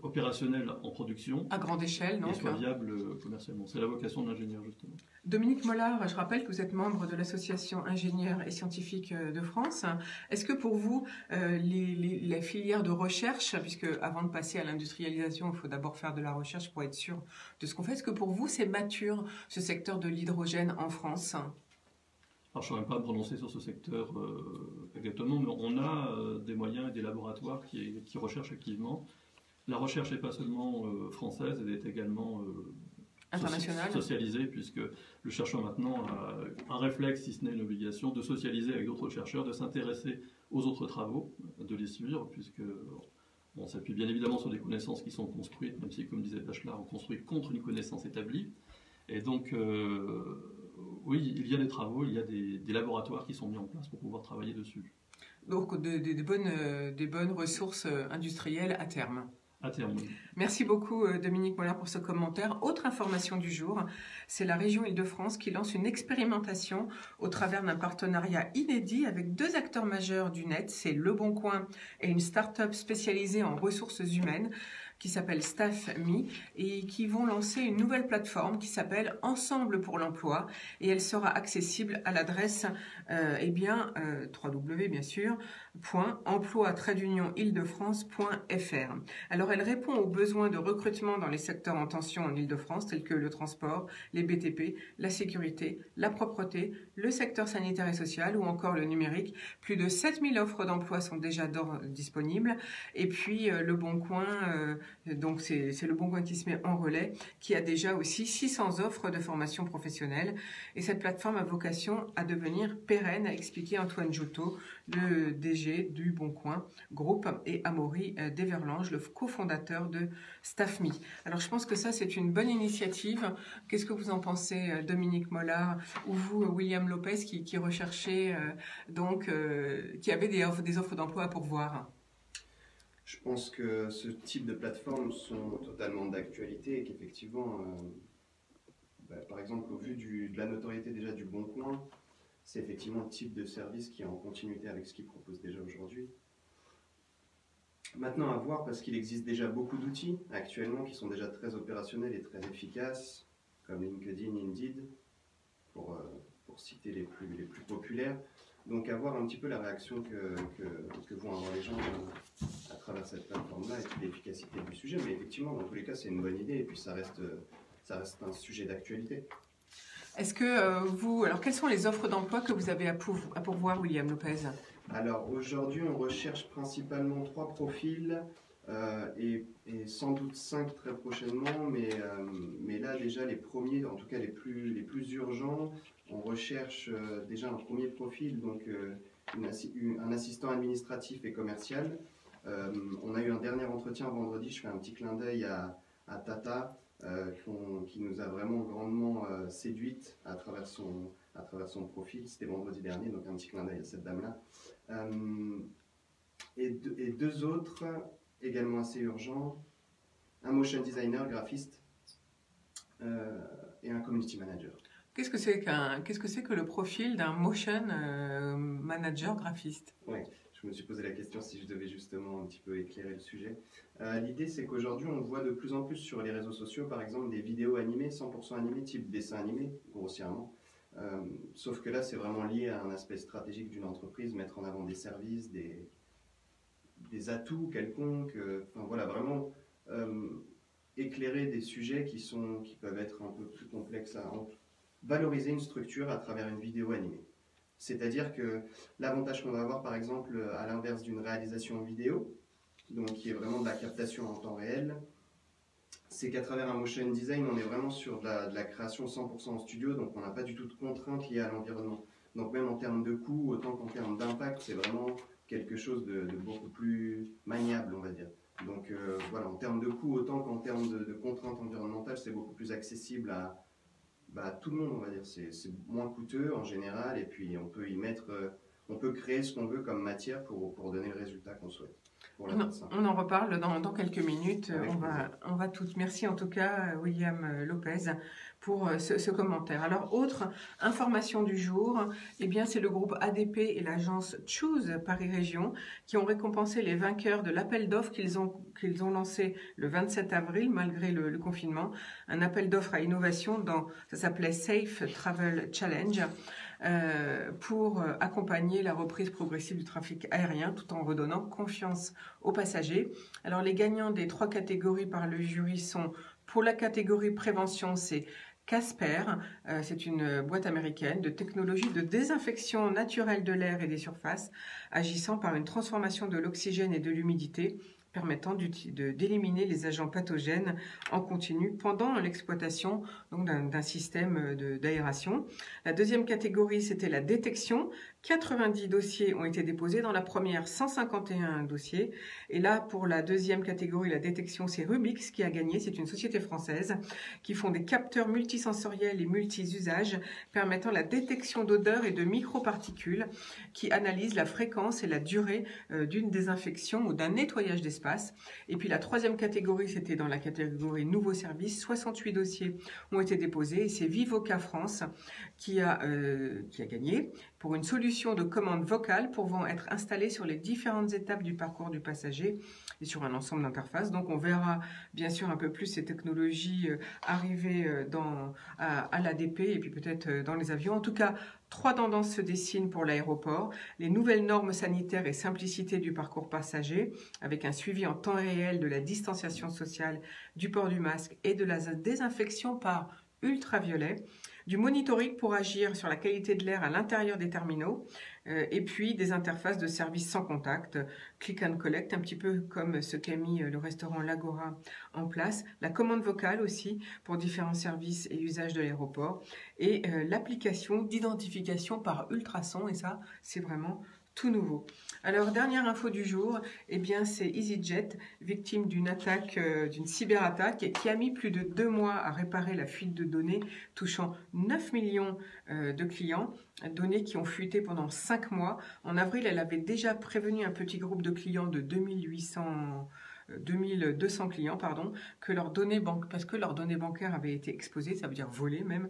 opérationnelles en production. À grande échelle, donc. Et soient viables commercialement. C'est la vocation de l'ingénieur, justement. Dominique Mollard, je rappelle que vous êtes membre de l'association Ingénieurs et Scientifiques de France. Est-ce que pour vous, les filières de recherche, puisque avant de passer à l'industrialisation, il faut d'abord faire de la recherche pour être sûr de ce qu'on fait, est-ce que pour vous, c'est mature, ce secteur de l'hydrogène en France ? Alors, je ne saurais pas me prononcer sur ce secteur exactement, mais on a des moyens et des laboratoires qui recherchent activement. La recherche n'est pas seulement française, elle est également internationale, socialisée, puisque le chercheur maintenant a un réflexe, si ce n'est une obligation, de socialiser avec d'autres chercheurs, de s'intéresser aux autres travaux, de les suivre, puisque on s'appuie bien évidemment sur des connaissances qui sont construites, même si, comme disait Bachelard, on construit contre une connaissance établie. Et donc, oui, il y a des travaux, il y a des laboratoires qui sont mis en place pour pouvoir travailler dessus. Donc, des bonnes ressources industrielles à terme. À terme. Merci beaucoup Dominique Mollard pour ce commentaire. Autre information du jour, c'est la région Île-de-France qui lance une expérimentation au travers d'un partenariat inédit avec 2 acteurs majeurs du net, c'est Le Bon Coin et une start-up spécialisée en ressources humaines qui s'appelle StaffMe et qui vont lancer une nouvelle plateforme qui s'appelle Ensemble pour l'emploi et elle sera accessible à l'adresse www bien sûr .emploi-île-de-france.fr. Alors elle répond aux besoins de recrutement dans les secteurs en tension en Île-de-France tels que le transport, les BTP, la sécurité, la propreté, le secteur sanitaire et social ou encore le numérique. Plus de 7000 offres d'emploi sont déjà disponibles et puis Le Bon Coin, donc c'est Le Bon Coin qui se met en relais, qui a déjà aussi 600 offres de formation professionnelle et cette plateforme a vocation à devenir pérenne, a expliqué Antoine Giotto, le DG du Bon Coin Groupe, et Amaury Deverlange, le cofondateur de StaffMe. Alors je pense que ça c'est une bonne initiative. Qu'est-ce que vous en pensez, Dominique Mollard, ou vous, William Lopez, qui recherchez qui avait des offres d'emploi à pourvoir? Je pense que ce type de plateformes sont totalement d'actualité et qu'effectivement, par exemple, au vu de la notoriété déjà du Bon Coin, c'est effectivement le type de service qui est en continuité avec ce qu'il propose déjà aujourd'hui. Maintenant, à voir, parce qu'il existe déjà beaucoup d'outils actuellement qui sont déjà très opérationnels et très efficaces, comme LinkedIn, Indeed, pour citer les plus populaires. Donc, à voir un petit peu la réaction que vont avoir les gens à travers cette plateforme-là et puis l'efficacité du sujet. Mais effectivement, dans tous les cas, c'est une bonne idée et puis ça reste un sujet d'actualité. Est-ce que alors quelles sont les offres d'emploi que vous avez à pourvoir, William Lopez? Alors aujourd'hui, on recherche principalement 3 profils et sans doute 5 très prochainement, mais là déjà les premiers, en tout cas les plus urgents, on recherche déjà un premier profil, donc un assistant administratif et commercial. On a eu un dernier entretien vendredi, je fais un petit clin d'œil à Tata, qui nous a vraiment grandement séduite à travers son profil. C'était vendredi dernier, donc un petit clin d'œil à cette dame-là. Et 2 autres, également assez urgents, un motion designer, graphiste et un community manager. Qu'est-ce que c'est que le profil d'un motion manager graphiste? Oui, je me suis posé la question si je devais justement un petit peu éclairer le sujet. L'idée, c'est qu'aujourd'hui, on voit de plus en plus sur les réseaux sociaux, par exemple, des vidéos animées, 100% animées, type dessin animé, grossièrement. Sauf que là, c'est vraiment lié à un aspect stratégique d'une entreprise, mettre en avant des services, des atouts quelconques, enfin voilà, vraiment éclairer des sujets qui peuvent être un peu plus complexes valoriser une structure à travers une vidéo animée. C'est-à-dire que l'avantage qu'on va avoir par exemple à l'inverse d'une réalisation vidéo, donc qui est vraiment de la captation en temps réel, c'est qu'à travers un motion design, on est vraiment sur de la création 100% en studio, donc on n'a pas du tout de contraintes liées à l'environnement. Donc même en termes de coût, autant qu'en termes d'impact, c'est vraiment quelque chose de beaucoup plus maniable, on va dire. Donc voilà, en termes de coût, autant qu'en termes de contraintes environnementales, c'est beaucoup plus accessible à tout le monde, on va dire. C'est moins coûteux en général, et puis on peut y mettre, on peut créer ce qu'on veut comme matière pour donner le résultat qu'on souhaite. On en reparle dans quelques minutes. On va toutes. Merci en tout cas, William Lopez, pour ce commentaire. Alors, autre information du jour, eh bien, c'est le groupe ADP et l'agence Choose Paris Région qui ont récompensé les vainqueurs de l'appel d'offres qu'ils ont lancé le 27 avril, malgré le confinement. Un appel d'offres à innovation, ça s'appelait Safe Travel Challenge. Pour accompagner la reprise progressive du trafic aérien tout en redonnant confiance aux passagers. Alors les gagnants des 3 catégories par le jury sont, pour la catégorie prévention, c'est Casper, c'est une boîte américaine de technologie de désinfection naturelle de l'air et des surfaces, agissant par une transformation de l'oxygène et de l'humidité, permettant d'éliminer les agents pathogènes en continu pendant l'exploitation d'un système d'aération. La deuxième catégorie, c'était la détection. 90 dossiers ont été déposés. Dans la première, 151 dossiers. Et là, pour la deuxième catégorie, la détection, c'est Rubix qui a gagné. C'est une société française qui font des capteurs multisensoriels et multi-usages permettant la détection d'odeurs et de microparticules qui analysent la fréquence et la durée d'une désinfection ou d'un nettoyage d'espace. Et puis la troisième catégorie, c'était dans la catégorie nouveaux services. 68 dossiers ont été déposés et c'est Vivoca France qui a gagné pour une solution de commande vocale pouvant être installée sur les différentes étapes du parcours du passager et sur un ensemble d'interfaces. Donc on verra bien sûr un peu plus ces technologies arriver à l'ADP et puis peut-être dans les avions. En tout cas, 3 tendances se dessinent pour l'aéroport. Les nouvelles normes sanitaires et simplicité du parcours passager, avec un suivi en temps réel de la distanciation sociale, du port du masque et de la désinfection par ultraviolet, du monitoring pour agir sur la qualité de l'air à l'intérieur des terminaux, et puis des interfaces de services sans contact, click and collect, un petit peu comme ce qu'a mis le restaurant L'Agora en place, la commande vocale aussi pour différents services et usages de l'aéroport, et l'application d'identification par ultrason, et ça c'est vraiment tout nouveau. Alors, dernière info du jour, eh bien, c'est EasyJet, victime d'une attaque, d'une cyberattaque, qui a mis plus de 2 mois à réparer la fuite de données touchant 9 millions de clients, données qui ont fuité pendant 5 mois. En avril, elle avait déjà prévenu un petit groupe de clients de 2200 clients, que leurs données parce que leurs données bancaires avaient été exposées, ça veut dire volées même.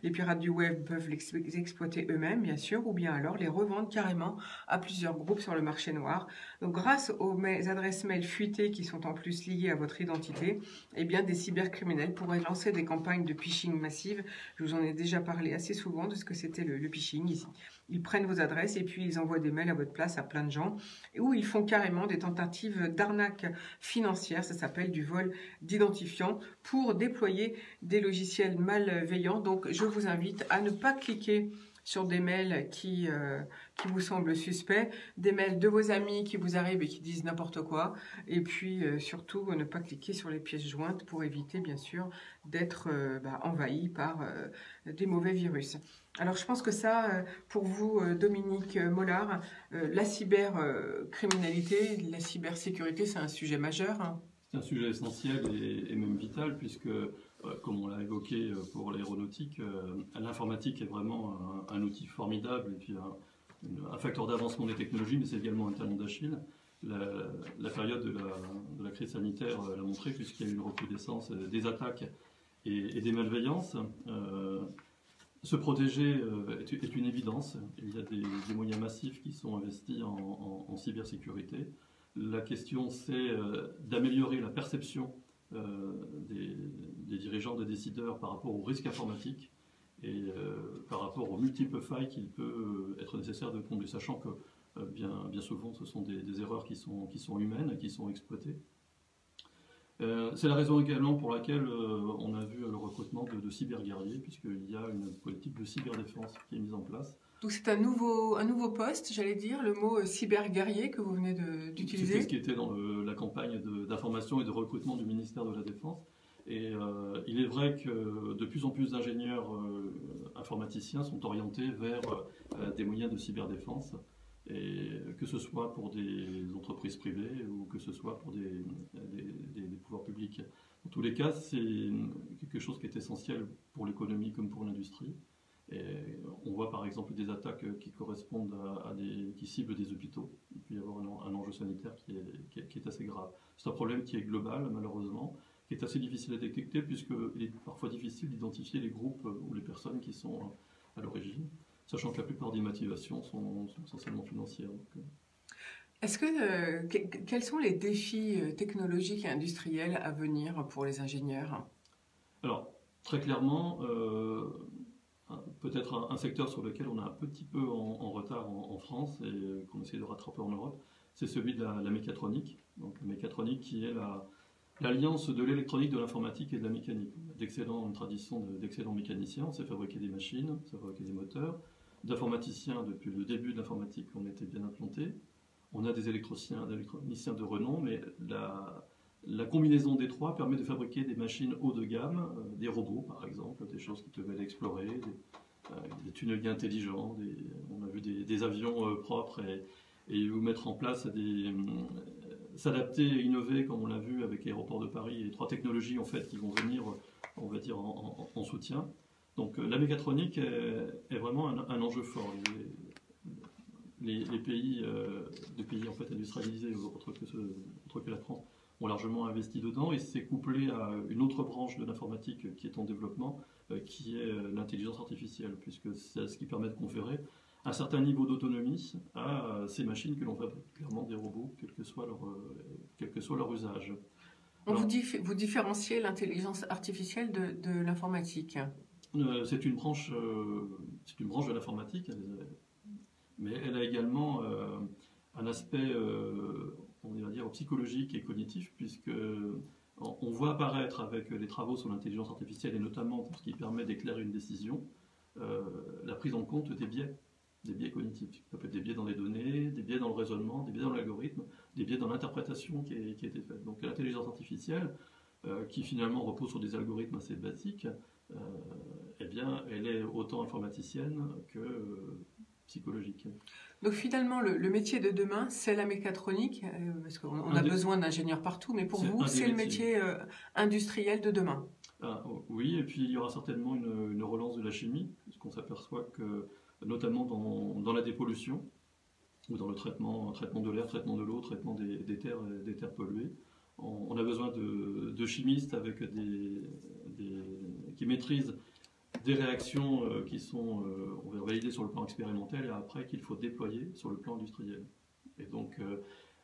Les pirates du web peuvent les exploiter eux-mêmes, bien sûr, ou bien alors les revendre carrément à plusieurs groupes sur le marché noir. Donc, grâce aux adresses mail fuitées qui sont en plus liées à votre identité, eh bien, des cybercriminels pourraient lancer des campagnes de phishing massives. Je vous en ai déjà parlé assez souvent de ce que c'était le phishing ici. Ils prennent vos adresses et puis ils envoient des mails à votre place à plein de gens, où ils font carrément des tentatives d'arnaque financière, ça s'appelle du vol d'identifiants, pour déployer des logiciels malveillants. Donc je vous invite à ne pas cliquer sur des mails qui vous semblent suspects, des mails de vos amis qui vous arrivent et qui disent n'importe quoi, et puis surtout ne pas cliquer sur les pièces jointes pour éviter bien sûr d'être envahi par des mauvais virus. Alors je pense que ça, pour vous, Dominique Mollard, la cybercriminalité, la cybersécurité, c'est un sujet majeur. Hein. C'est un sujet essentiel et même vital, puisque, comme on l'a évoqué pour l'aéronautique, l'informatique est vraiment un outil formidable et puis un facteur d'avancement des technologies, mais c'est également un talon d'Achille. La période de la crise sanitaire l'a montré, puisqu'il y a eu une recrudescence des attaques et des malveillances. Se protéger est une évidence. Il y a des moyens massifs qui sont investis en cybersécurité. La question, c'est d'améliorer la perception des dirigeants, des décideurs par rapport aux risques informatiques et par rapport aux multiples failles qu'il peut être nécessaire de combler, sachant que bien souvent, ce sont des erreurs qui sont humaines, qui sont exploitées. C'est la raison également pour laquelle on a vu le recrutement de cyberguerriers, puisqu'il y a une politique de cyberdéfense qui est mise en place. Donc c'est un nouveau poste, j'allais dire, le mot cyberguerrier que vous venez d'utiliser. C'était ce qui était dans la campagne d'information et de recrutement du ministère de la Défense. Et il est vrai que de plus en plus d'ingénieurs informaticiens sont orientés vers des moyens de cyberdéfense, et que ce soit pour des entreprises privées ou que ce soit pour des pouvoirs publics. Dans tous les cas, c'est quelque chose qui est essentiel pour l'économie comme pour l'industrie. Et on voit par exemple des attaques qui correspondent qui ciblent des hôpitaux. Il peut y avoir un enjeu sanitaire qui est assez grave. C'est un problème qui est global, malheureusement, qui est assez difficile à détecter, puisqu'il est parfois difficile d'identifier les groupes ou les personnes qui sont à l'origine, sachant que la plupart des motivations sont essentiellement financières. Quels sont les défis technologiques et industriels à venir pour les ingénieurs? Alors, très clairement, peut-être un secteur sur lequel on est un petit peu en retard en France et qu'on essaie de rattraper en Europe, c'est celui de la mécatronique. Donc, la mécatronique qui est l'alliance de l'électronique, de l'informatique et de la mécanique. Une tradition d'excellents mécaniciens, on sait fabriquer des machines, on sait fabriquer des moteurs. D'informaticiens, depuis le début de l'informatique, on était bien implantés. On a des électroniciens de renom, mais la combinaison des trois permet de fabriquer des machines haut de gamme, des robots par exemple, des choses qui peuvent explorer, des tunneliers intelligents, on a vu des avions propres et vous mettre en place s'adapter et innover, comme on l'a vu avec l'aéroport de Paris, et 3 technologies en fait qui vont venir, on va dire, en soutien. Donc la mécatronique est vraiment un enjeu fort. Les pays en fait industrialisés autres que la France ont largement investi dedans, et c'est couplé à une autre branche de l'informatique qui est en développement, qui est l'intelligence artificielle, puisque c'est ce qui permet de conférer un certain niveau d'autonomie à ces machines que l'on fabrique, clairement des robots, quel que soit leur usage. Alors, vous différenciez l'intelligence artificielle de l'informatique? C'est une branche de l'informatique, mais elle a également un aspect, on va dire, psychologique et cognitif, puisque on voit apparaître avec les travaux sur l'intelligence artificielle, et notamment pour ce qui permet d'éclairer une décision, la prise en compte des biais cognitifs. Ça peut être des biais dans les données, des biais dans le raisonnement, des biais dans l'algorithme, des biais dans l'interprétation qui a été faite. Donc l'intelligence artificielle, qui finalement repose sur des algorithmes assez basiques, eh bien, elle est autant informaticienne que psychologique. Donc finalement, le métier de demain, c'est la mécatronique, parce qu'on a besoin d'ingénieurs partout, mais pour vous, c'est le métier industriel de demain. Oui, et puis il y aura certainement une relance de la chimie, puisqu'on s'aperçoit que, notamment dans la dépollution, ou dans le traitement de l'air, traitement de l'eau, traitement des terres polluées, on a besoin de chimistes avec qui maîtrisent des réactions qui sont validées sur le plan expérimental et après qu'il faut déployer sur le plan industriel. Et donc, de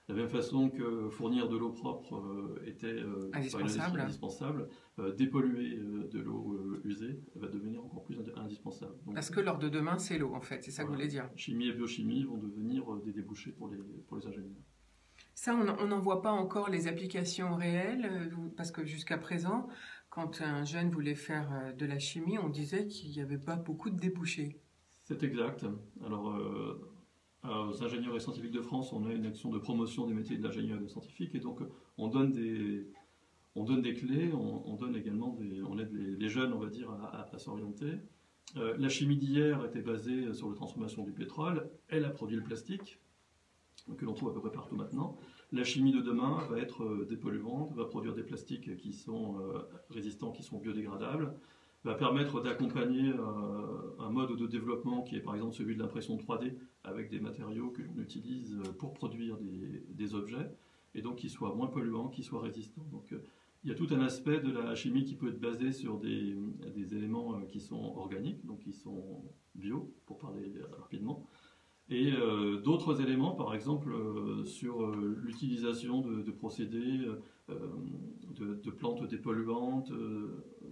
la même façon que fournir de l'eau propre était indispensable, dépolluer de l'eau usée va devenir encore plus indispensable. Donc, parce que l'heure de demain, c'est l'eau, en fait, c'est ça que vous voulez dire. Chimie et biochimie vont devenir des débouchés pour les ingénieurs. Ça, on n'en voit pas encore les applications réelles, parce que jusqu'à présent, quand un jeune voulait faire de la chimie, on disait qu'il n'y avait pas beaucoup de débouchés. C'est exact. Alors, aux ingénieurs et scientifiques de France, on a une action de promotion des métiers de l'ingénieur et de scientifique, et donc on donne des clés, on donne également on aide les jeunes, on va dire, à s'orienter. La chimie d'hier était basée sur la transformation du pétrole, elle a produit le plastique, que l'on trouve à peu près partout maintenant. La chimie de demain va être dépolluante, va produire des plastiques qui sont résistants, qui sont biodégradables, va permettre d'accompagner un mode de développement qui est par exemple celui de l'impression 3D, avec des matériaux que l'on utilise pour produire des objets, et donc qui soient moins polluants, qui soient résistants. Donc il y a tout un aspect de la chimie qui peut être basé sur des éléments qui sont organiques, donc qui sont bio, pour parler rapidement, et d'autres éléments, par exemple, sur l'utilisation de procédés, de plantes dépolluantes,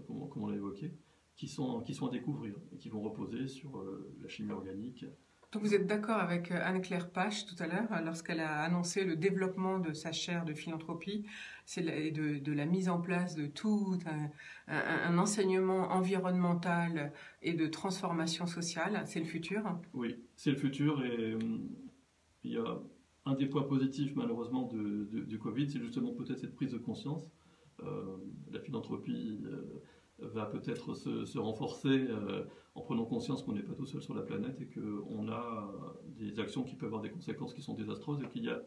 comme on l'a évoqué, qui sont à découvrir et qui vont reposer sur la chimie organique Donc vous êtes d'accord avec Anne-Claire Pache tout à l'heure, lorsqu'elle a annoncé le développement de sa chaire de philanthropie et de la mise en place de tout un enseignement environnemental et de transformation sociale, c'est le futur? Oui, c'est le futur et il y a un des points positifs malheureusement du Covid, c'est justement peut-être cette prise de conscience. La philanthropie va peut-être se renforcer en prenant conscience qu'on n'est pas tout seul sur la planète et qu'on a des actions qui peuvent avoir des conséquences qui sont désastreuses et qu'il y a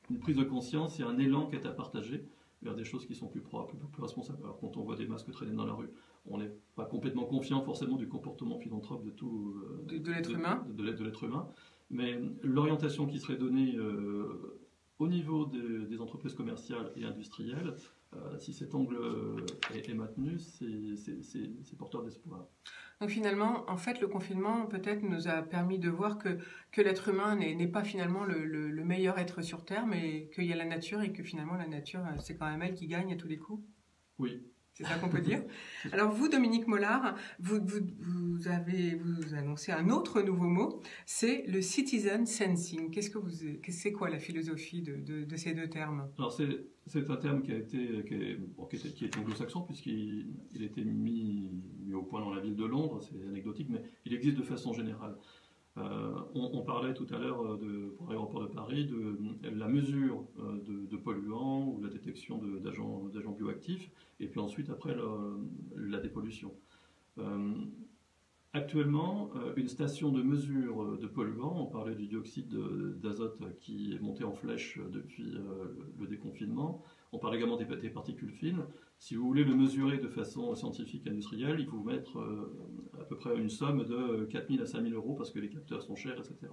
une prise de conscience et un élan qui est à partager vers des choses qui sont plus propres, plus responsables. Alors quand on voit des masques traîner dans la rue, on n'est pas complètement confiant forcément du comportement philanthrope de tout de l'être humain. De l'être humain, mais l'orientation qui serait donnée au niveau des entreprises commerciales et industrielles, si cet angle est maintenu, c'est porteur d'espoir. Donc finalement, en fait, le confinement peut-être nous a permis de voir que l'être humain n'est pas finalement le meilleur être sur Terre, mais qu'il y a la nature et que finalement la nature, c'est quand même elle qui gagne à tous les coups. Oui. C'est ça qu'on peut dire. Alors vous, Dominique Mollard, vous annoncez un autre nouveau mot, c'est le citizen sensing. C'est quoi la philosophie de ces deux termes? Alors c'est un terme qui est anglo-saxon puisqu'il a été mis au point dans la ville de Londres, c'est anecdotique, mais il existe de façon générale. On parlait tout à l'heure pour l'aéroport de Paris de la mesure de polluants ou la détection d'agents bioactifs et puis ensuite après la dépollution. Actuellement, une station de mesure de polluants, on parlait du dioxyde d'azote qui est monté en flèche depuis le déconfinement, on parle également des particules fines. Si vous voulez le mesurer de façon scientifique et industrielle, il faut vous mettre à peu près une somme de 4 000 à 5 000 euros parce que les capteurs sont chers, etc.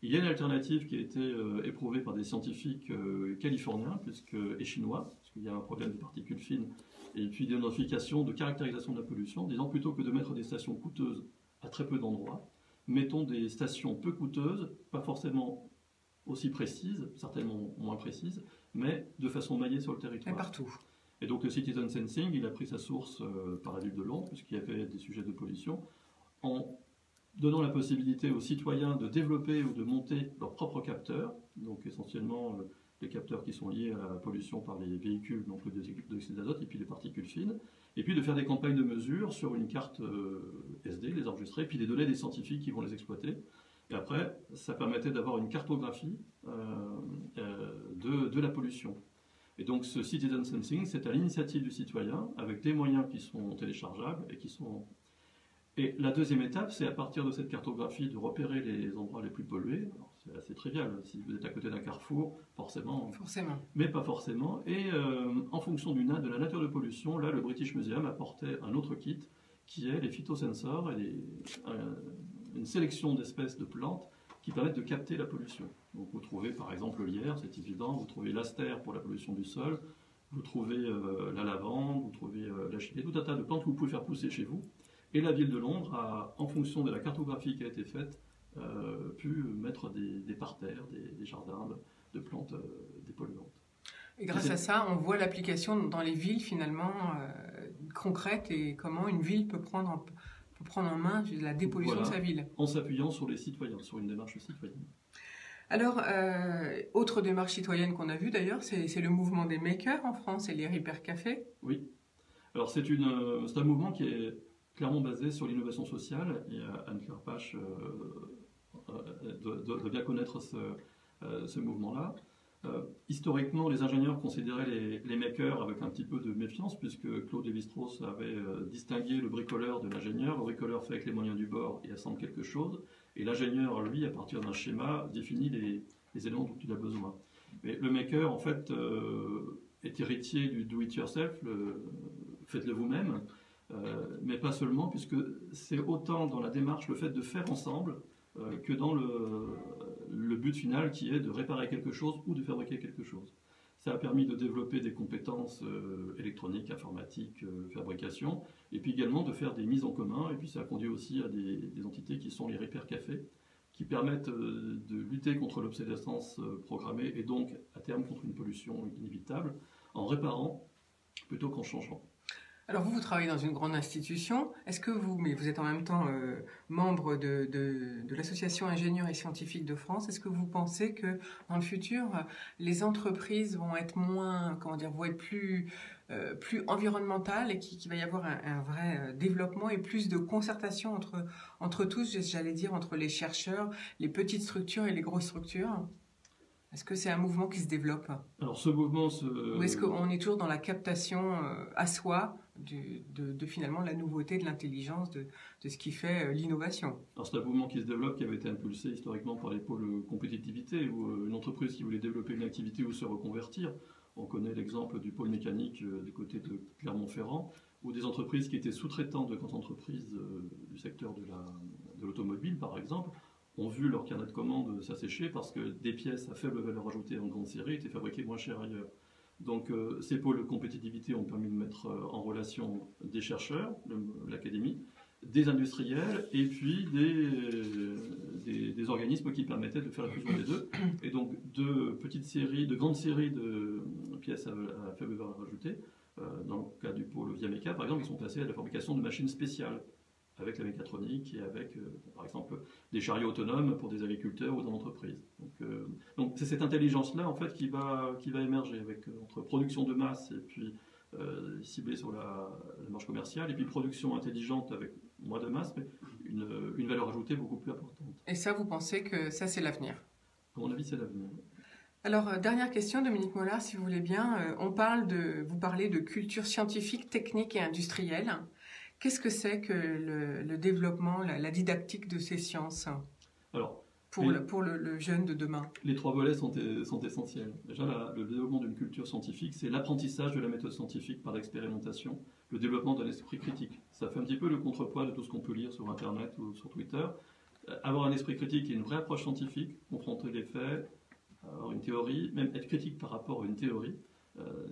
Il y a une alternative qui a été éprouvée par des scientifiques californiens et chinois, parce qu'il y a un problème de particules fines, et puis d'identification, de caractérisation de la pollution, disant plutôt que de mettre des stations coûteuses à très peu d'endroits, mettons des stations peu coûteuses, pas forcément aussi précises, certainement moins précises, mais de façon maillée sur le territoire. Et partout. Et donc le Citizen Sensing, il a pris sa source par la ville de Londres, puisqu'il y avait des sujets de pollution, en donnant la possibilité aux citoyens de développer ou de monter leurs propres capteurs, donc essentiellement les capteurs qui sont liés à la pollution par les véhicules, donc le dioxyde d'azote et puis les particules fines, et puis de faire des campagnes de mesure sur une carte SD, les enregistrer, puis les donner des scientifiques qui vont les exploiter. Et après, ça permettait d'avoir une cartographie de la pollution. Et donc ce Citizen Sensing, c'est à l'initiative du citoyen, avec des moyens qui sont téléchargeables et qui sont... Et la deuxième étape, c'est à partir de cette cartographie de repérer les endroits les plus pollués. C'est assez trivial, si vous êtes à côté d'un carrefour, forcément. Mais pas forcément. Et en fonction de la nature de pollution, là, le British Museum apportait un autre kit, qui est les phytosensors et une sélection d'espèces de plantes qui permettent de capter la pollution. Donc vous trouvez par exemple le lierre, c'est évident, vous trouvez l'astère pour la pollution du sol, vous trouvez la lavande, vous trouvez la chimée, tout un tas de plantes que vous pouvez faire pousser chez vous. Et la ville de Londres a, en fonction de la cartographie qui a été faite, pu mettre des parterres, des jardins de plantes dépolluantes. Et grâce à ça, on voit l'application dans les villes finalement concrète et comment une ville peut prendre en main la dépollution de sa ville. En s'appuyant sur les citoyens, sur une démarche citoyenne. Alors, autre démarche citoyenne qu'on a vue d'ailleurs, c'est le mouvement des makers en France et les Repair Cafés. Oui. Alors c'est un mouvement qui est clairement basé sur l'innovation sociale, et Anne-Claire Pache doit bien connaître ce mouvement-là. Historiquement, les ingénieurs considéraient les makers avec un petit peu de méfiance, puisque Claude Lévi-Strauss avait distingué le bricoleur de l'ingénieur. Le bricoleur fait avec les moyens du bord et assemble quelque chose, et l'ingénieur, lui, à partir d'un schéma, définit les éléments dont il a besoin. Mais le maker, en fait, est héritier du do-it-yourself, faites-le vous-même, mais pas seulement, puisque c'est autant dans la démarche le fait de faire ensemble que dans le but final qui est de réparer quelque chose ou de fabriquer quelque chose. Ça a permis de développer des compétences électroniques, informatiques, fabrication, et puis également de faire des mises en commun, et puis ça a conduit aussi à des entités qui sont les Repair Cafés, qui permettent de lutter contre l'obsolescence programmée et donc à terme contre une pollution inévitable, en réparant plutôt qu'en changeant. Alors vous travaillez dans une grande institution. Est-ce que mais vous êtes en même temps membre de l'association ingénieurs et scientifiques de France. Est-ce que vous pensez que dans le futur, les entreprises vont être moins, vont être plus environnementales et qu'il va y avoir un vrai développement et plus de concertation entre tous, j'allais dire, entre les chercheurs, les petites structures et les grosses structures? Est-ce que c'est un mouvement qui se développe? Alors ce mouvement Ou est-ce qu'on est toujours dans la captation à soi de finalement la nouveauté, de l'intelligence, de ce qui fait l'innovation? Alors c'est un mouvement qui se développe, qui avait été impulsé historiquement par les pôles compétitivité, où une entreprise qui voulait développer une activité ou se reconvertir, on connaît l'exemple du pôle mécanique du côté de Clermont-Ferrand, ou des entreprises qui étaient sous-traitants de grandes entreprises du secteur de l'automobile par exemple, ont vu leur carnet de commandes s'assécher parce que des pièces à faible valeur ajoutée en grande série étaient fabriquées moins cher ailleurs. Donc ces pôles de compétitivité ont permis de mettre en relation des chercheurs, l'académie, des industriels et puis des organismes qui permettaient de faire la fusion des deux. Et donc de grandes séries de pièces à faible valeur ajoutée, dans le cas du pôle Viameca par exemple, ils sont passés à la fabrication de machines spéciales avec la mécatronique et avec, par exemple, des chariots autonomes pour des agriculteurs ou dans l'entreprise. Donc c'est cette intelligence-là, en fait, qui va émerger entre production de masse et puis ciblée sur la marge commerciale, et puis production intelligente avec moins de masse, mais une valeur ajoutée beaucoup plus importante. Et ça, vous pensez que ça, c'est l'avenir? À mon avis, c'est l'avenir. Alors, dernière question, Dominique Mollard, si vous voulez bien. Vous parlez de culture scientifique, technique et industrielle. Qu'est-ce que c'est que le développement, la didactique de ces sciences pour le jeune de demain? Les trois volets sont essentiels. Déjà, le développement d'une culture scientifique, c'est l'apprentissage de la méthode scientifique par l'expérimentation, le développement d'un esprit critique. Ça fait un petit peu le contrepoids de tout ce qu'on peut lire sur Internet ou sur Twitter. Avoir un esprit critique et une vraie approche scientifique, confronter les faits, avoir une théorie, même être critique par rapport à une théorie,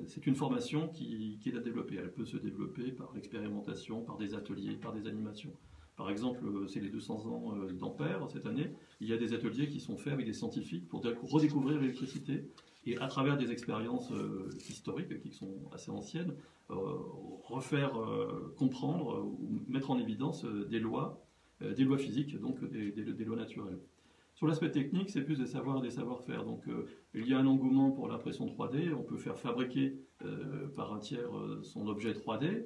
c'est une formation qui est à développer. Elle peut se développer par l'expérimentation, par des ateliers, par des animations. Par exemple, c'est les 200 ans d'Ampère cette année. Il y a des ateliers qui sont faits avec des scientifiques pour redécouvrir l'électricité et à travers des expériences historiques qui sont assez anciennes, refaire comprendre ou mettre en évidence des lois physiques, donc des lois naturelles. Sur l'aspect technique, c'est plus des savoirs et des savoir-faire. Donc, il y a un engouement pour l'impression 3D. On peut faire fabriquer par un tiers son objet 3D.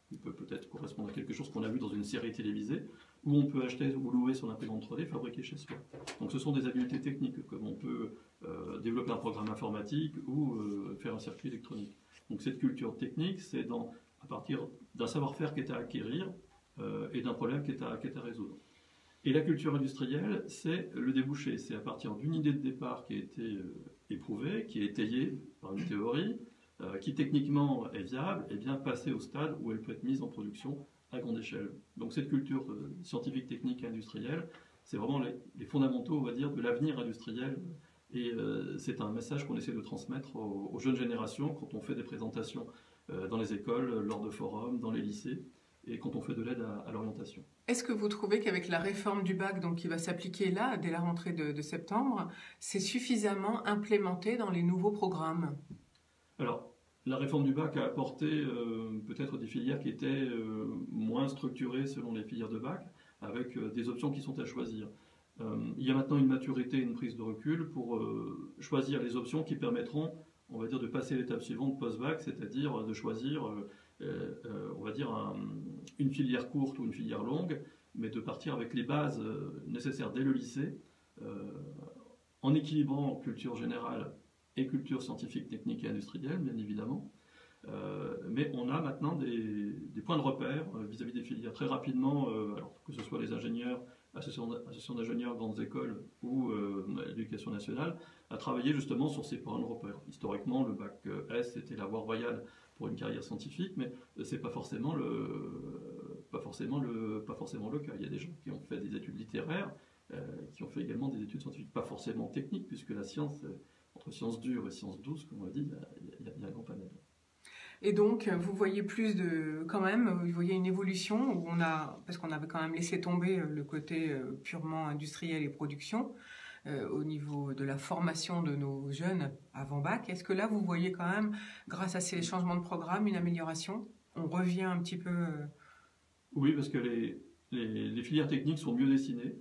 Il peut peut-être correspondre à quelque chose qu'on a vu dans une série télévisée, ou on peut acheter ou louer son imprimante 3D fabriquée chez soi. Donc, ce sont des habiletés techniques, comme on peut développer un programme informatique ou faire un circuit électronique. Donc, cette culture technique, c'est à partir d'un savoir-faire qui est à acquérir et d'un problème qui est à résoudre. Et la culture industrielle, c'est le débouché. C'est à partir d'une idée de départ qui a été éprouvée, qui est étayée par une théorie, qui techniquement est viable, et bien passer au stade où elle peut être mise en production à grande échelle. Donc cette culture scientifique, technique et industrielle, c'est vraiment les fondamentaux, on va dire, de l'avenir industriel. Et c'est un message qu'on essaie de transmettre aux jeunes générations quand on fait des présentations dans les écoles, lors de forums, dans les lycées, et quand on fait de l'aide à l'orientation. Est-ce que vous trouvez qu'avec la réforme du bac, donc qui va s'appliquer là, dès la rentrée de septembre, c'est suffisamment implémenté dans les nouveaux programmes? Alors, la réforme du bac a apporté peut-être des filières qui étaient moins structurées selon les filières de bac, avec des options qui sont à choisir. Il y a maintenant une maturité, une prise de recul pour choisir les options qui permettront, on va dire, de passer à l'étape suivante post-bac, c'est-à-dire de choisir on va dire une filière courte ou une filière longue, mais de partir avec les bases nécessaires dès le lycée, en équilibrant culture générale et culture scientifique, technique et industrielle, bien évidemment. Mais on a maintenant des points de repère vis-à-vis des filières. Très rapidement, alors que ce soit les ingénieurs, associations d'ingénieurs, grandes écoles ou l'éducation nationale, a travaillé justement sur ces points de repère. Historiquement, le bac S était la voie royale pour une carrière scientifique, mais c'est pas forcément le cas. Il y a des gens qui ont fait des études littéraires, qui ont fait également des études scientifiques, pas forcément techniques, puisque la science, entre sciences dures et sciences douces, comme on l'a dit, il y a un grand panel. Et donc, vous voyez vous voyez une évolution où parce qu'on avait quand même laissé tomber le côté purement industriel et production, au niveau de la formation de nos jeunes avant bac. Est-ce que là, vous voyez quand même, grâce à ces changements de programme, une amélioration? on revient un petit peu... Oui, parce que les filières techniques sont mieux dessinées.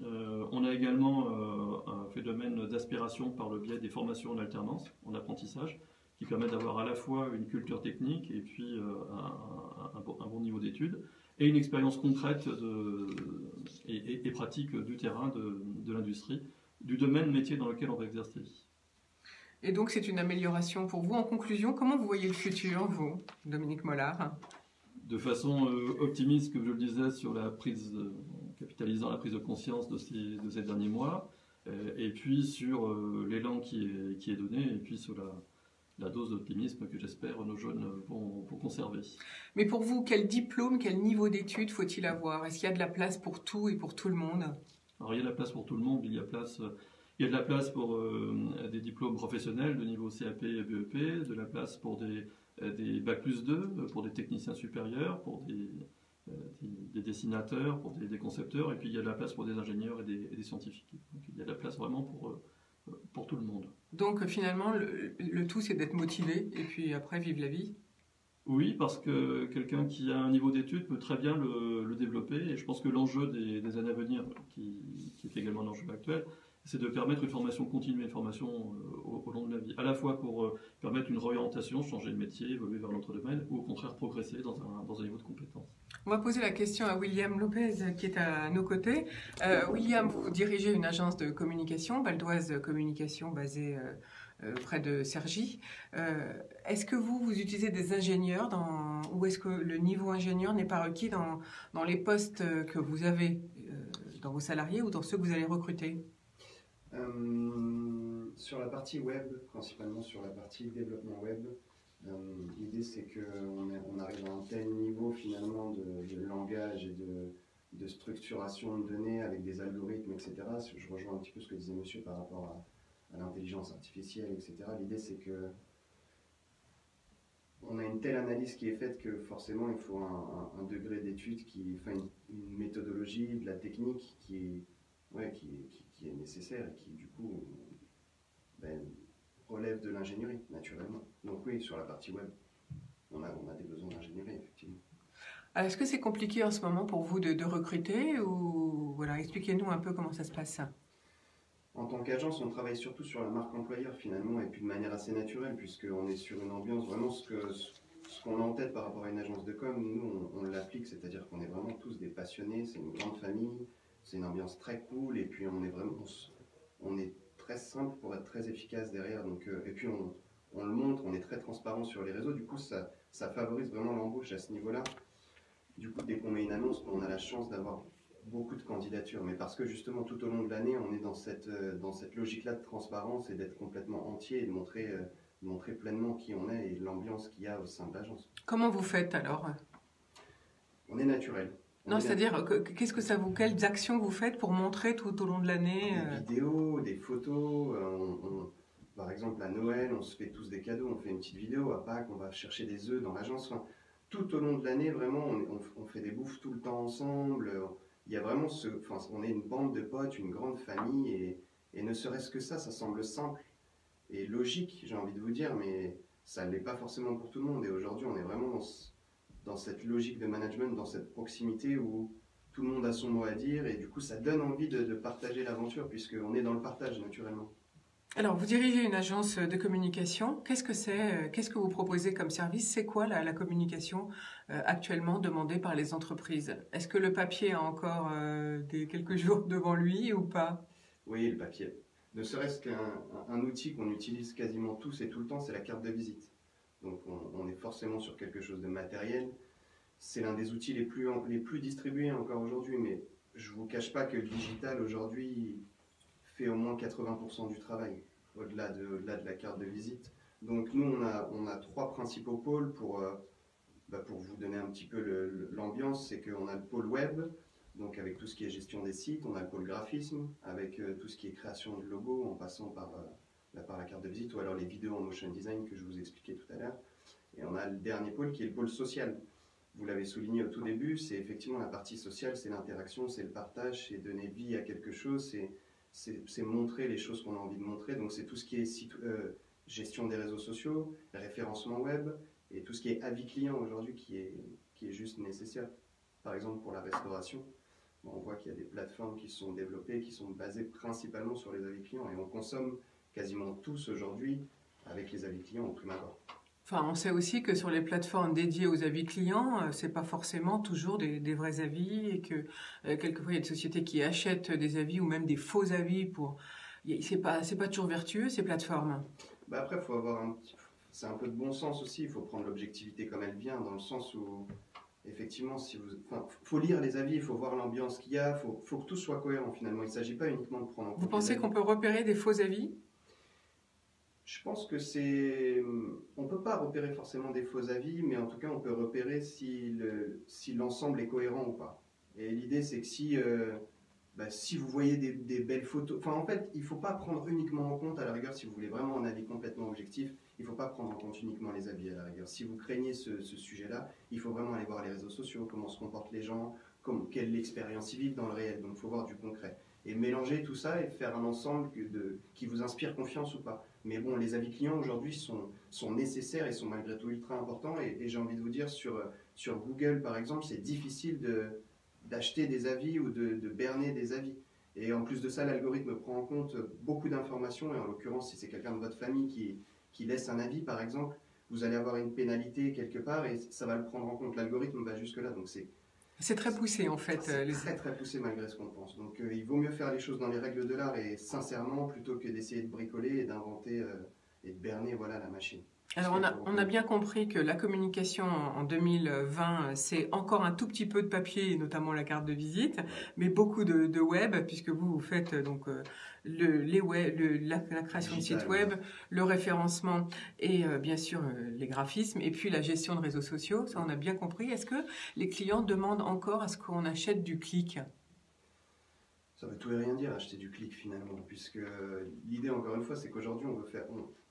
On a également un phénomène d'aspiration par le biais des formations en alternance, en apprentissage, qui permet d'avoir à la fois une culture technique et puis un bon niveau d'études, et une expérience concrète et pratique du terrain, de l'industrie, du domaine métier dans lequel on va exercer. Et donc c'est une amélioration pour vous. En conclusion, comment vous voyez le futur, vous, Dominique Mollard? De façon optimiste, comme je le disais, sur la prise, capitalisant la prise de conscience de ces derniers mois, et puis sur l'élan qui est donné, et puis sur la dose d'optimisme que j'espère nos jeunes vont conserver. Mais pour vous, quel diplôme, quel niveau d'études faut-il avoir? Est-ce qu'il y a de la place pour tout et pour tout le monde? Alors il y a de la place pour tout le monde, il y a de la place pour des diplômes professionnels de niveau CAP et BEP, de la place pour des Bac+2, pour des techniciens supérieurs, pour des dessinateurs, pour des concepteurs, et puis il y a de la place pour des ingénieurs et des scientifiques. Donc il y a de la place vraiment pour tout le monde. Donc finalement, le tout c'est d'être motivé et puis après vivre la vie? Oui, parce que quelqu'un qui a un niveau d'études peut très bien le développer, et je pense que l'enjeu des années à venir, qui est également un enjeu actuel, c'est de permettre une formation continue, une formation au long de la vie, à la fois pour permettre une réorientation, changer de métier, évoluer vers l'autre domaine, ou au contraire progresser dans un niveau de compétence. On va poser la question à William Lopez qui est à nos côtés. William, vous dirigez une agence de communication, Baldoise Communication, basée près de Cergy. Est-ce que vous utilisez des ingénieurs ou est-ce que le niveau ingénieur n'est pas requis dans les postes que vous avez dans vos salariés ou dans ceux que vous allez recruter? Sur la partie web, principalement sur la partie développement web, l'idée c'est qu'on arrive à un tel niveau finalement de langage et de structuration de données avec des algorithmes, etc. Je rejoins un petit peu ce que disait monsieur par rapport à l'intelligence artificielle, etc. L'idée c'est que on a une telle analyse qui est faite que forcément il faut un degré d'étude, une méthodologie, de la technique qui est nécessaire et qui du coup relève de l'ingénierie naturellement. Donc oui, sur la partie web, on a des besoins d'ingénierie effectivement. Alors, est-ce que c'est compliqué en ce moment pour vous de recruter ou voilà, expliquez-nous un peu comment ça se passe. En tant qu'agence, on travaille surtout sur la marque employeur finalement, et puis de manière assez naturelle, puisqu'on est sur une ambiance vraiment ce qu'on a en tête par rapport à une agence de com, nous on l'applique, c'est-à-dire qu'on est vraiment tous des passionnés, c'est une grande famille, c'est une ambiance très cool, et puis on est très simple pour être très efficace derrière, donc, et puis on le montre, on est très transparent sur les réseaux, du coup ça favorise vraiment l'embauche à ce niveau-là. Du coup, dès qu'on met une annonce, on a la chance d'avoir beaucoup de candidatures, mais parce que justement tout au long de l'année, on est dans cette logique-là de transparence et d'être complètement entier et de montrer pleinement qui on est et l'ambiance qu'il y a au sein de l'agence. Comment vous faites alors? On est naturel. Non, c'est-à-dire, quelles actions vous faites pour montrer tout au long de l'année? Des vidéos, des photos, par exemple à Noël, on se fait tous des cadeaux, on fait une petite vidéo, à Pâques, on va chercher des œufs dans l'agence. Enfin, tout au long de l'année, vraiment, on fait des bouffes tout le temps ensemble. Il y a vraiment on est une bande de potes, une grande famille, et ne serait-ce que ça semble simple et logique, j'ai envie de vous dire, mais ça ne l'est pas forcément pour tout le monde. Et aujourd'hui, on est vraiment dans cette logique de management, dans cette proximité où tout le monde a son mot à dire, et du coup, ça donne envie de partager l'aventure, puisqu'on est dans le partage naturellement. Alors, vous dirigez une agence de communication. Qu'est-ce que c'est? Qu'est-ce que vous proposez comme service? C'est quoi la communication actuellement demandée par les entreprises? Est-ce que le papier a encore quelques jours devant lui ou pas? Oui, le papier. Ne serait-ce qu'un outil qu'on utilise quasiment tous et tout le temps, c'est la carte de visite. Donc on est forcément sur quelque chose de matériel. C'est l'un des outils les plus distribués encore aujourd'hui, mais je ne vous cache pas que le digital aujourd'hui fait au moins 80% du travail, au-delà de la carte de visite. Donc nous, on a trois principaux pôles pour vous donner un petit peu l'ambiance. C'est qu'on a le pôle web, donc avec tout ce qui est gestion des sites, on a le pôle graphisme, avec tout ce qui est création de logos, en passant par la carte de visite, ou alors les vidéos en motion design que je vous expliquais tout à l'heure. Et on a le dernier pôle qui est le pôle social. Vous l'avez souligné au tout début, c'est effectivement la partie sociale, c'est l'interaction, c'est le partage, c'est donner vie à quelque chose, c'est montrer les choses qu'on a envie de montrer. Donc c'est tout ce qui est gestion des réseaux sociaux, référencement web, et tout ce qui est avis client aujourd'hui qui est juste nécessaire. Par exemple, pour la restauration, on voit qu'il y a des plateformes qui sont développées, qui sont basées principalement sur les avis clients, et on consomme quasiment tous aujourd'hui avec les avis clients au prime abord. Enfin, on sait aussi que sur les plateformes dédiées aux avis clients, c'est pas forcément toujours des vrais avis et que quelquefois il y a des sociétés qui achètent des avis ou même des faux avis pour. C'est pas toujours vertueux ces plateformes. Bah après, faut avoir c'est un peu de bon sens aussi. Il faut prendre l'objectivité comme elle vient, dans le sens où effectivement, faut lire les avis, il faut voir l'ambiance qu'il y a, faut que tout soit cohérent finalement. Il ne s'agit pas uniquement de prendre en compte. Vous pensez qu'on peut repérer des faux avis? Je pense que on peut pas repérer forcément des faux avis, mais en tout cas, on peut repérer si l'ensemble est cohérent ou pas. Et l'idée, c'est que si vous voyez des belles photos, en fait, il faut pas prendre uniquement en compte, à la rigueur, si vous voulez vraiment un avis complètement objectif, il faut pas prendre en compte uniquement les avis, à la rigueur. Si vous craignez ce sujet-là, il faut vraiment aller voir les réseaux sociaux, comment se comportent les gens, quelle est l'expérience ils vivent dans le réel. Donc, il faut voir du concret. Et mélanger tout ça et faire un ensemble qui vous inspire confiance ou pas. Mais bon, les avis clients aujourd'hui sont nécessaires et sont malgré tout ultra importants. Et j'ai envie de vous dire, sur Google par exemple, c'est difficile d'acheter des avis ou de berner des avis. Et en plus de ça, l'algorithme prend en compte beaucoup d'informations. Et en l'occurrence, si c'est quelqu'un de votre famille qui laisse un avis par exemple, vous allez avoir une pénalité quelque part et ça va le prendre en compte. L'algorithme va jusque-là. Donc c'est très poussé en fait. C'est très très poussé malgré ce qu'on pense. Donc il vaut mieux faire les choses dans les règles de l'art et sincèrement plutôt que d'essayer de bricoler et d'inventer et de berner la machine. Alors on a bien compris que la communication en 2020 c'est encore un tout petit peu de papier, notamment la carte de visite, mais beaucoup de web puisque vous faites donc la création de sites web, le référencement et bien sûr les graphismes et puis la gestion de réseaux sociaux. Ça on a bien compris. Est-ce que les clients demandent encore à ce qu'on achète du clic? Ça veut tout et rien dire, acheter du clic finalement, puisque l'idée encore une fois c'est qu'aujourd'hui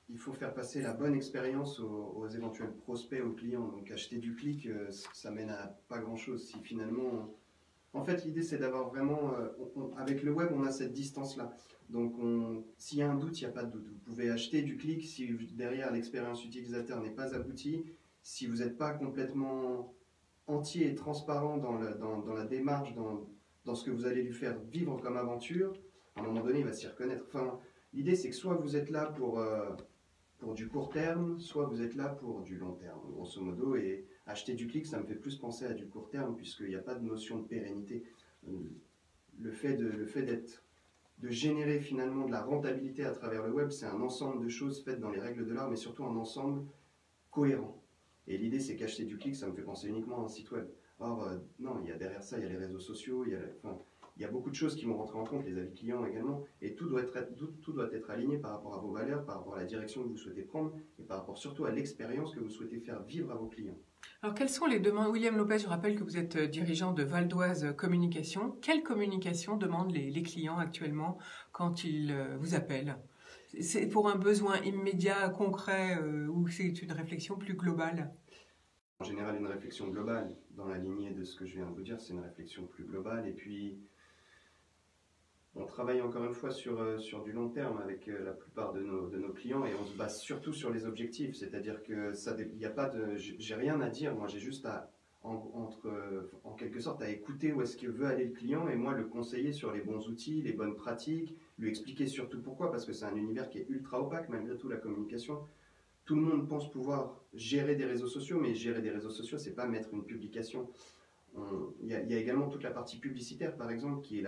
il faut faire passer la bonne expérience aux éventuels prospects, aux clients. Donc acheter du clic, ça mène à pas grand-chose. Si finalement, en fait, l'idée c'est d'avoir vraiment, avec le web, on a cette distance-là. Donc s'il y a un doute, il n'y a pas de doute. Vous pouvez acheter du clic si derrière l'expérience utilisateur n'est pas aboutie, si vous n'êtes pas complètement entier et transparent dans la démarche, dans ce que vous allez lui faire vivre comme aventure. À un moment donné, il va s'y reconnaître. Enfin, l'idée c'est que soit vous êtes là pour du court terme, soit vous êtes là pour du long terme, grosso modo, et acheter du clic, ça me fait plus penser à du court terme, puisqu'il n'y a pas de notion de pérennité. Le fait de générer finalement de la rentabilité à travers le web, c'est un ensemble de choses faites dans les règles de l'art, mais surtout un ensemble cohérent. Et l'idée, c'est qu'acheter du clic, ça me fait penser uniquement à un site web. Or, non, il y a derrière ça, il y a les réseaux sociaux, il y a beaucoup de choses qui vont rentrer en compte, les avis clients également, et tout doit être aligné par rapport à vos valeurs, par rapport à la direction que vous souhaitez prendre, et par rapport surtout à l'expérience que vous souhaitez faire vivre à vos clients. Alors, quelles sont les demandes? William Lopez, je rappelle que vous êtes dirigeant de Val d'Oise Communication. Quelle communication demandent les clients actuellement quand ils vous appellent? C'est pour un besoin immédiat, concret, ou c'est une réflexion plus globale? En général, une réflexion globale, dans la lignée de ce que je viens de vous dire, c'est une réflexion plus globale. Et puis, on travaille encore une fois sur du long terme avec la plupart de nos clients et on se base surtout sur les objectifs. C'est-à-dire que il n'y a pas de, j'ai rien à dire, moi j'ai juste en quelque sorte à écouter où est-ce que veut aller le client et moi le conseiller sur les bons outils, les bonnes pratiques, lui expliquer surtout pourquoi, parce que c'est un univers qui est ultra opaque malgré tout, la communication. Tout le monde pense pouvoir gérer des réseaux sociaux, mais gérer des réseaux sociaux, c'est pas mettre une publication. Il y a également toute la partie publicitaire, par exemple, qui est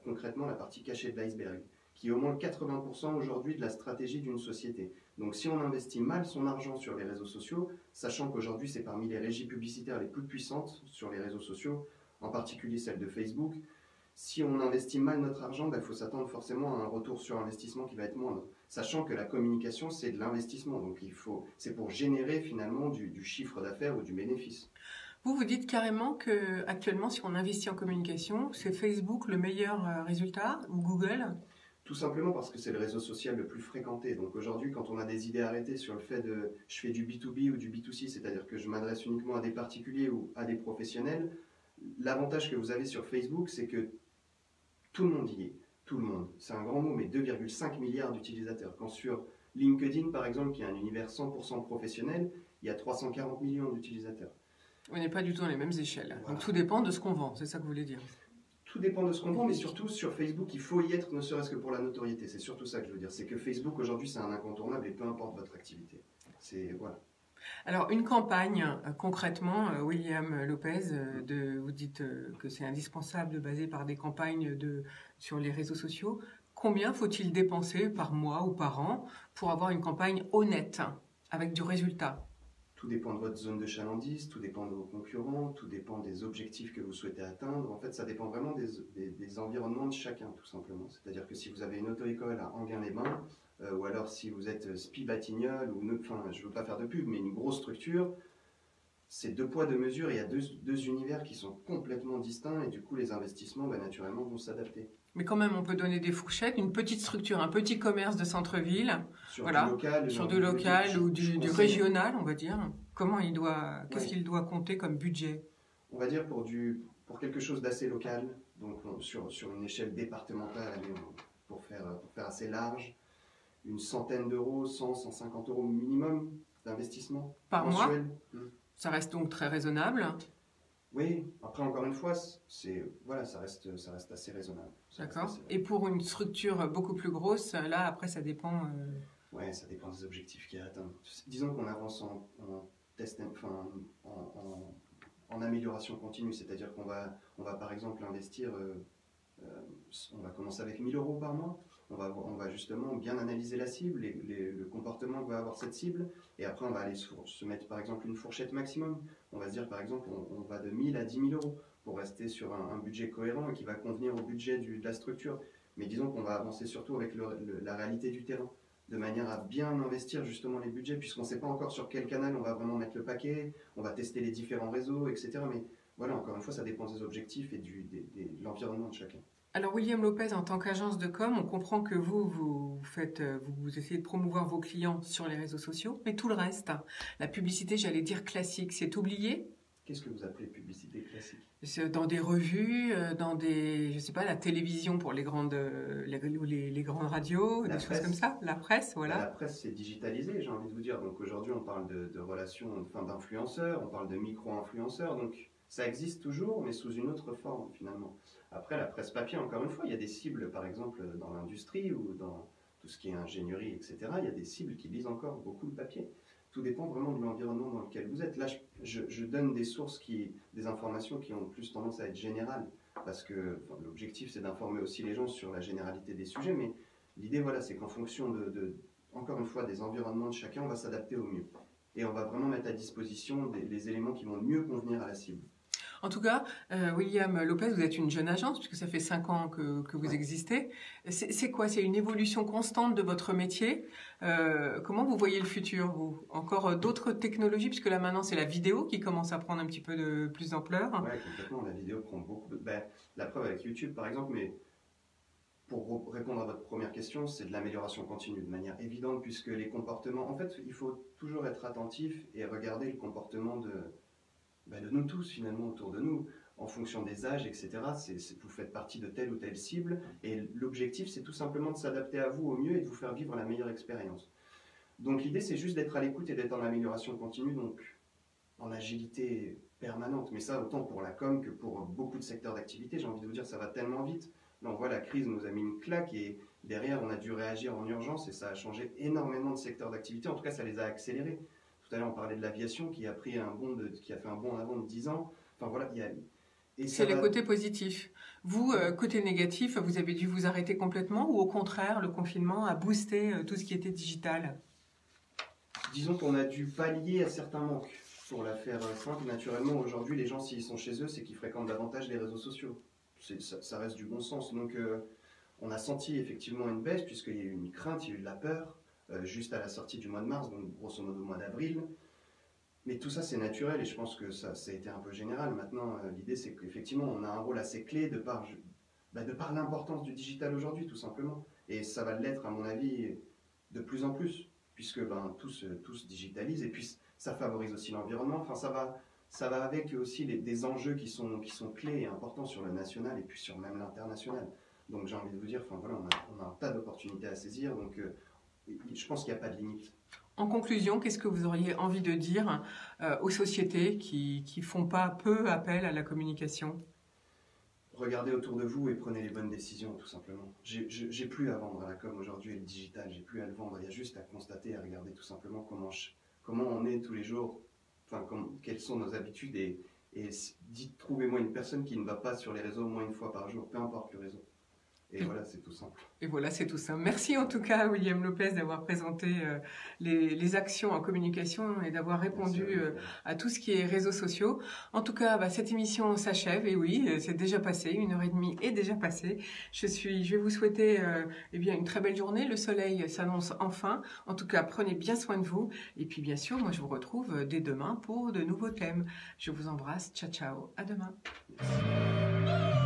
concrètement la partie cachée de l'iceberg, qui est au moins 80% aujourd'hui de la stratégie d'une société. Donc si on investit mal son argent sur les réseaux sociaux, sachant qu'aujourd'hui c'est parmi les régies publicitaires les plus puissantes sur les réseaux sociaux, en particulier celle de Facebook, si on investit mal notre argent, il faut s'attendre forcément à un retour sur investissement qui va être moindre. Sachant que la communication, c'est de l'investissement, donc c'est pour générer finalement du chiffre d'affaires ou du bénéfice. Vous dites carrément que actuellement, si on investit en communication, c'est Facebook le meilleur résultat ou Google? Tout simplement parce que c'est le réseau social le plus fréquenté. Donc aujourd'hui, quand on a des idées arrêtées sur le fait de je fais du B2B ou du B2C, c'est-à-dire que je m'adresse uniquement à des particuliers ou à des professionnels, l'avantage que vous avez sur Facebook, c'est que tout le monde y est. Tout le monde. C'est un grand mot, mais 2,5 milliards d'utilisateurs. Quand sur LinkedIn, par exemple, qui est un univers 100% professionnel, il y a 340 millions d'utilisateurs. On n'est pas du tout dans les mêmes échelles. Voilà. Donc tout dépend de ce qu'on vend, c'est ça que vous voulez dire. Tout dépend de ce qu'on vend, mais surtout sur Facebook, il faut y être, ne serait-ce que pour la notoriété. C'est surtout ça que je veux dire. C'est que Facebook, aujourd'hui, c'est un incontournable et peu importe votre activité. Voilà. Alors, une campagne, concrètement, William Lopez, vous dites que c'est indispensable de baser par des campagnes sur les réseaux sociaux. Combien faut-il dépenser par mois ou par an pour avoir une campagne honnête, avec du résultat? Tout dépend de votre zone de chalandise, tout dépend de vos concurrents, tout dépend des objectifs que vous souhaitez atteindre. En fait, ça dépend vraiment des environnements de chacun, tout simplement. C'est-à-dire que si vous avez une auto-école à Enghien-les-Bains, ou alors si vous êtes Spi-Batignolles, enfin, je ne veux pas faire de pub, mais une grosse structure, c'est 2 poids, 2 mesures, et il y a deux univers qui sont complètement distincts, et du coup, les investissements, naturellement, vont s'adapter. Mais quand même, on peut donner des fourchettes, une petite structure, un petit commerce de centre-ville, Sur du local ou du régional, on va dire. Qu'est-ce qu'il doit compter comme budget? On va dire pour quelque chose d'assez local, donc sur une échelle départementale, pour faire assez large, une centaine d'euros, 100, 150 euros minimum d'investissement par mensuel. Mois. Ça reste donc très raisonnable. Oui, après encore une fois, ça reste assez raisonnable. D'accord. Et pour une structure beaucoup plus grosse, là après ça dépend. Ouais, ça dépend des objectifs qu'il y a à atteindre. Disons qu'on avance en test, enfin, en amélioration continue, c'est-à-dire qu'on va par exemple investir, on va commencer avec 1000 euros par mois. On va justement bien analyser la cible, le comportement que va avoir cette cible, et après on va aller se mettre par exemple une fourchette maximum. On va se dire par exemple on va de 1000 à 10 000 euros pour rester sur un budget cohérent et qui va convenir au budget de la structure. Mais disons qu'on va avancer surtout avec la réalité du terrain, de manière à bien investir justement les budgets, puisqu'on ne sait pas encore sur quel canal on va vraiment mettre le paquet, on va tester les différents réseaux, etc. Mais voilà, encore une fois, ça dépend des objectifs et de l'environnement de chacun. Alors William Lopez, en tant qu'agence de com, on comprend que vous essayez de promouvoir vos clients sur les réseaux sociaux, mais tout le reste, la publicité, j'allais dire classique, c'est oublié? Qu'est-ce que vous appelez publicité classique? Dans des revues, je sais pas, la télévision pour les grandes radios, des choses comme ça, la presse, voilà. La presse, c'est digitalisé, j'ai envie de vous dire. Donc aujourd'hui, on parle de relations, enfin d'influenceurs, on parle de micro-influenceurs, donc ça existe toujours, mais sous une autre forme finalement. Après, la presse papier, encore une fois, il y a des cibles, par exemple, dans l'industrie ou dans tout ce qui est ingénierie, etc. Il y a des cibles qui lisent encore beaucoup de papier. Tout dépend vraiment de l'environnement dans lequel vous êtes. Là, je donne des sources, des informations qui ont plus tendance à être générales, parce que l'objectif, c'est d'informer aussi les gens sur la généralité des sujets, mais l'idée, voilà, c'est qu'en fonction encore une fois, des environnements de chacun, on va s'adapter au mieux. Et on va vraiment mettre à disposition les éléments qui vont mieux convenir à la cible. En tout cas, William Lopez, vous êtes une jeune agence, puisque ça fait 5 ans que vous existez. C'est quoi? C'est une évolution constante de votre métier. Comment vous voyez le futur, vous? Encore d'autres technologies, puisque là maintenant c'est la vidéo qui commence à prendre un petit peu de plus d'ampleur. Oui, complètement. La vidéo prend beaucoup de... la preuve avec YouTube, par exemple, mais pour répondre à votre première question, c'est de l'amélioration continue, de manière évidente, puisque les comportements... En fait, il faut toujours être attentif et regarder le comportement de nous tous finalement autour de nous, en fonction des âges, etc. Vous faites partie de telle ou telle cible, et l'objectif c'est tout simplement de s'adapter à vous au mieux et de vous faire vivre la meilleure expérience. Donc l'idée c'est juste d'être à l'écoute et d'être en amélioration continue, donc en agilité permanente. Mais ça, autant pour la com que pour beaucoup de secteurs d'activité, j'ai envie de vous dire, ça va tellement vite. Là on voit la crise nous a mis une claque et derrière on a dû réagir en urgence et ça a changé énormément de secteurs d'activité, en tout cas ça les a accélérés. Tout à l'heure, on parlait de l'aviation qui a fait un bond en avant de 10 ans. Enfin voilà, c'est les côtés positifs. Vous, côté négatif, vous avez dû vous arrêter complètement ou au contraire, le confinement a boosté tout ce qui était digital? Disons qu'on a dû pallier à certains manques. Pour la faire simple, naturellement, aujourd'hui, les gens, s'ils sont chez eux, c'est qu'ils fréquentent davantage les réseaux sociaux. Ça reste du bon sens. Donc, on a senti effectivement une baisse puisqu'il y a eu une crainte, il y a eu de la peur. Juste à la sortie du mois de mars, donc grosso modo au mois d'avril. Mais tout ça c'est naturel et je pense que ça a été un peu général. Maintenant, l'idée c'est qu'effectivement on a un rôle assez clé de par l'importance du digital aujourd'hui tout simplement. Et ça va l'être à mon avis de plus en plus, puisque tout se digitalise et puis ça favorise aussi l'environnement. Enfin ça va avec aussi des enjeux qui sont clés et importants sur le national et puis sur même l'international. Donc j'ai envie de vous dire, enfin voilà, on a un tas d'opportunités à saisir, donc je pense qu'il n'y a pas de limite. En conclusion, qu'est-ce que vous auriez envie de dire aux sociétés qui font pas peu appel à la communication? Regardez autour de vous et prenez les bonnes décisions, tout simplement. J'ai plus à vendre à la com aujourd'hui et le digital, j'ai plus à le vendre. Il y a juste à constater, à regarder tout simplement comment on est tous les jours, quelles sont nos habitudes et dites, trouvez-moi une personne qui ne va pas sur les réseaux au moins une fois par jour, peu importe le réseau. Et voilà, c'est tout simple. Et voilà, c'est tout simple. Merci en tout cas, William Lopez, d'avoir présenté les actions en communication et d'avoir répondu à tout ce qui est réseaux sociaux. En tout cas, cette émission s'achève. Et oui, c'est déjà passé. 1h30 est déjà passée. Je vais vous souhaiter une très belle journée. Le soleil s'annonce enfin. En tout cas, prenez bien soin de vous. Et puis, bien sûr, moi, je vous retrouve dès demain pour de nouveaux thèmes. Je vous embrasse. Ciao, ciao. À demain. Merci.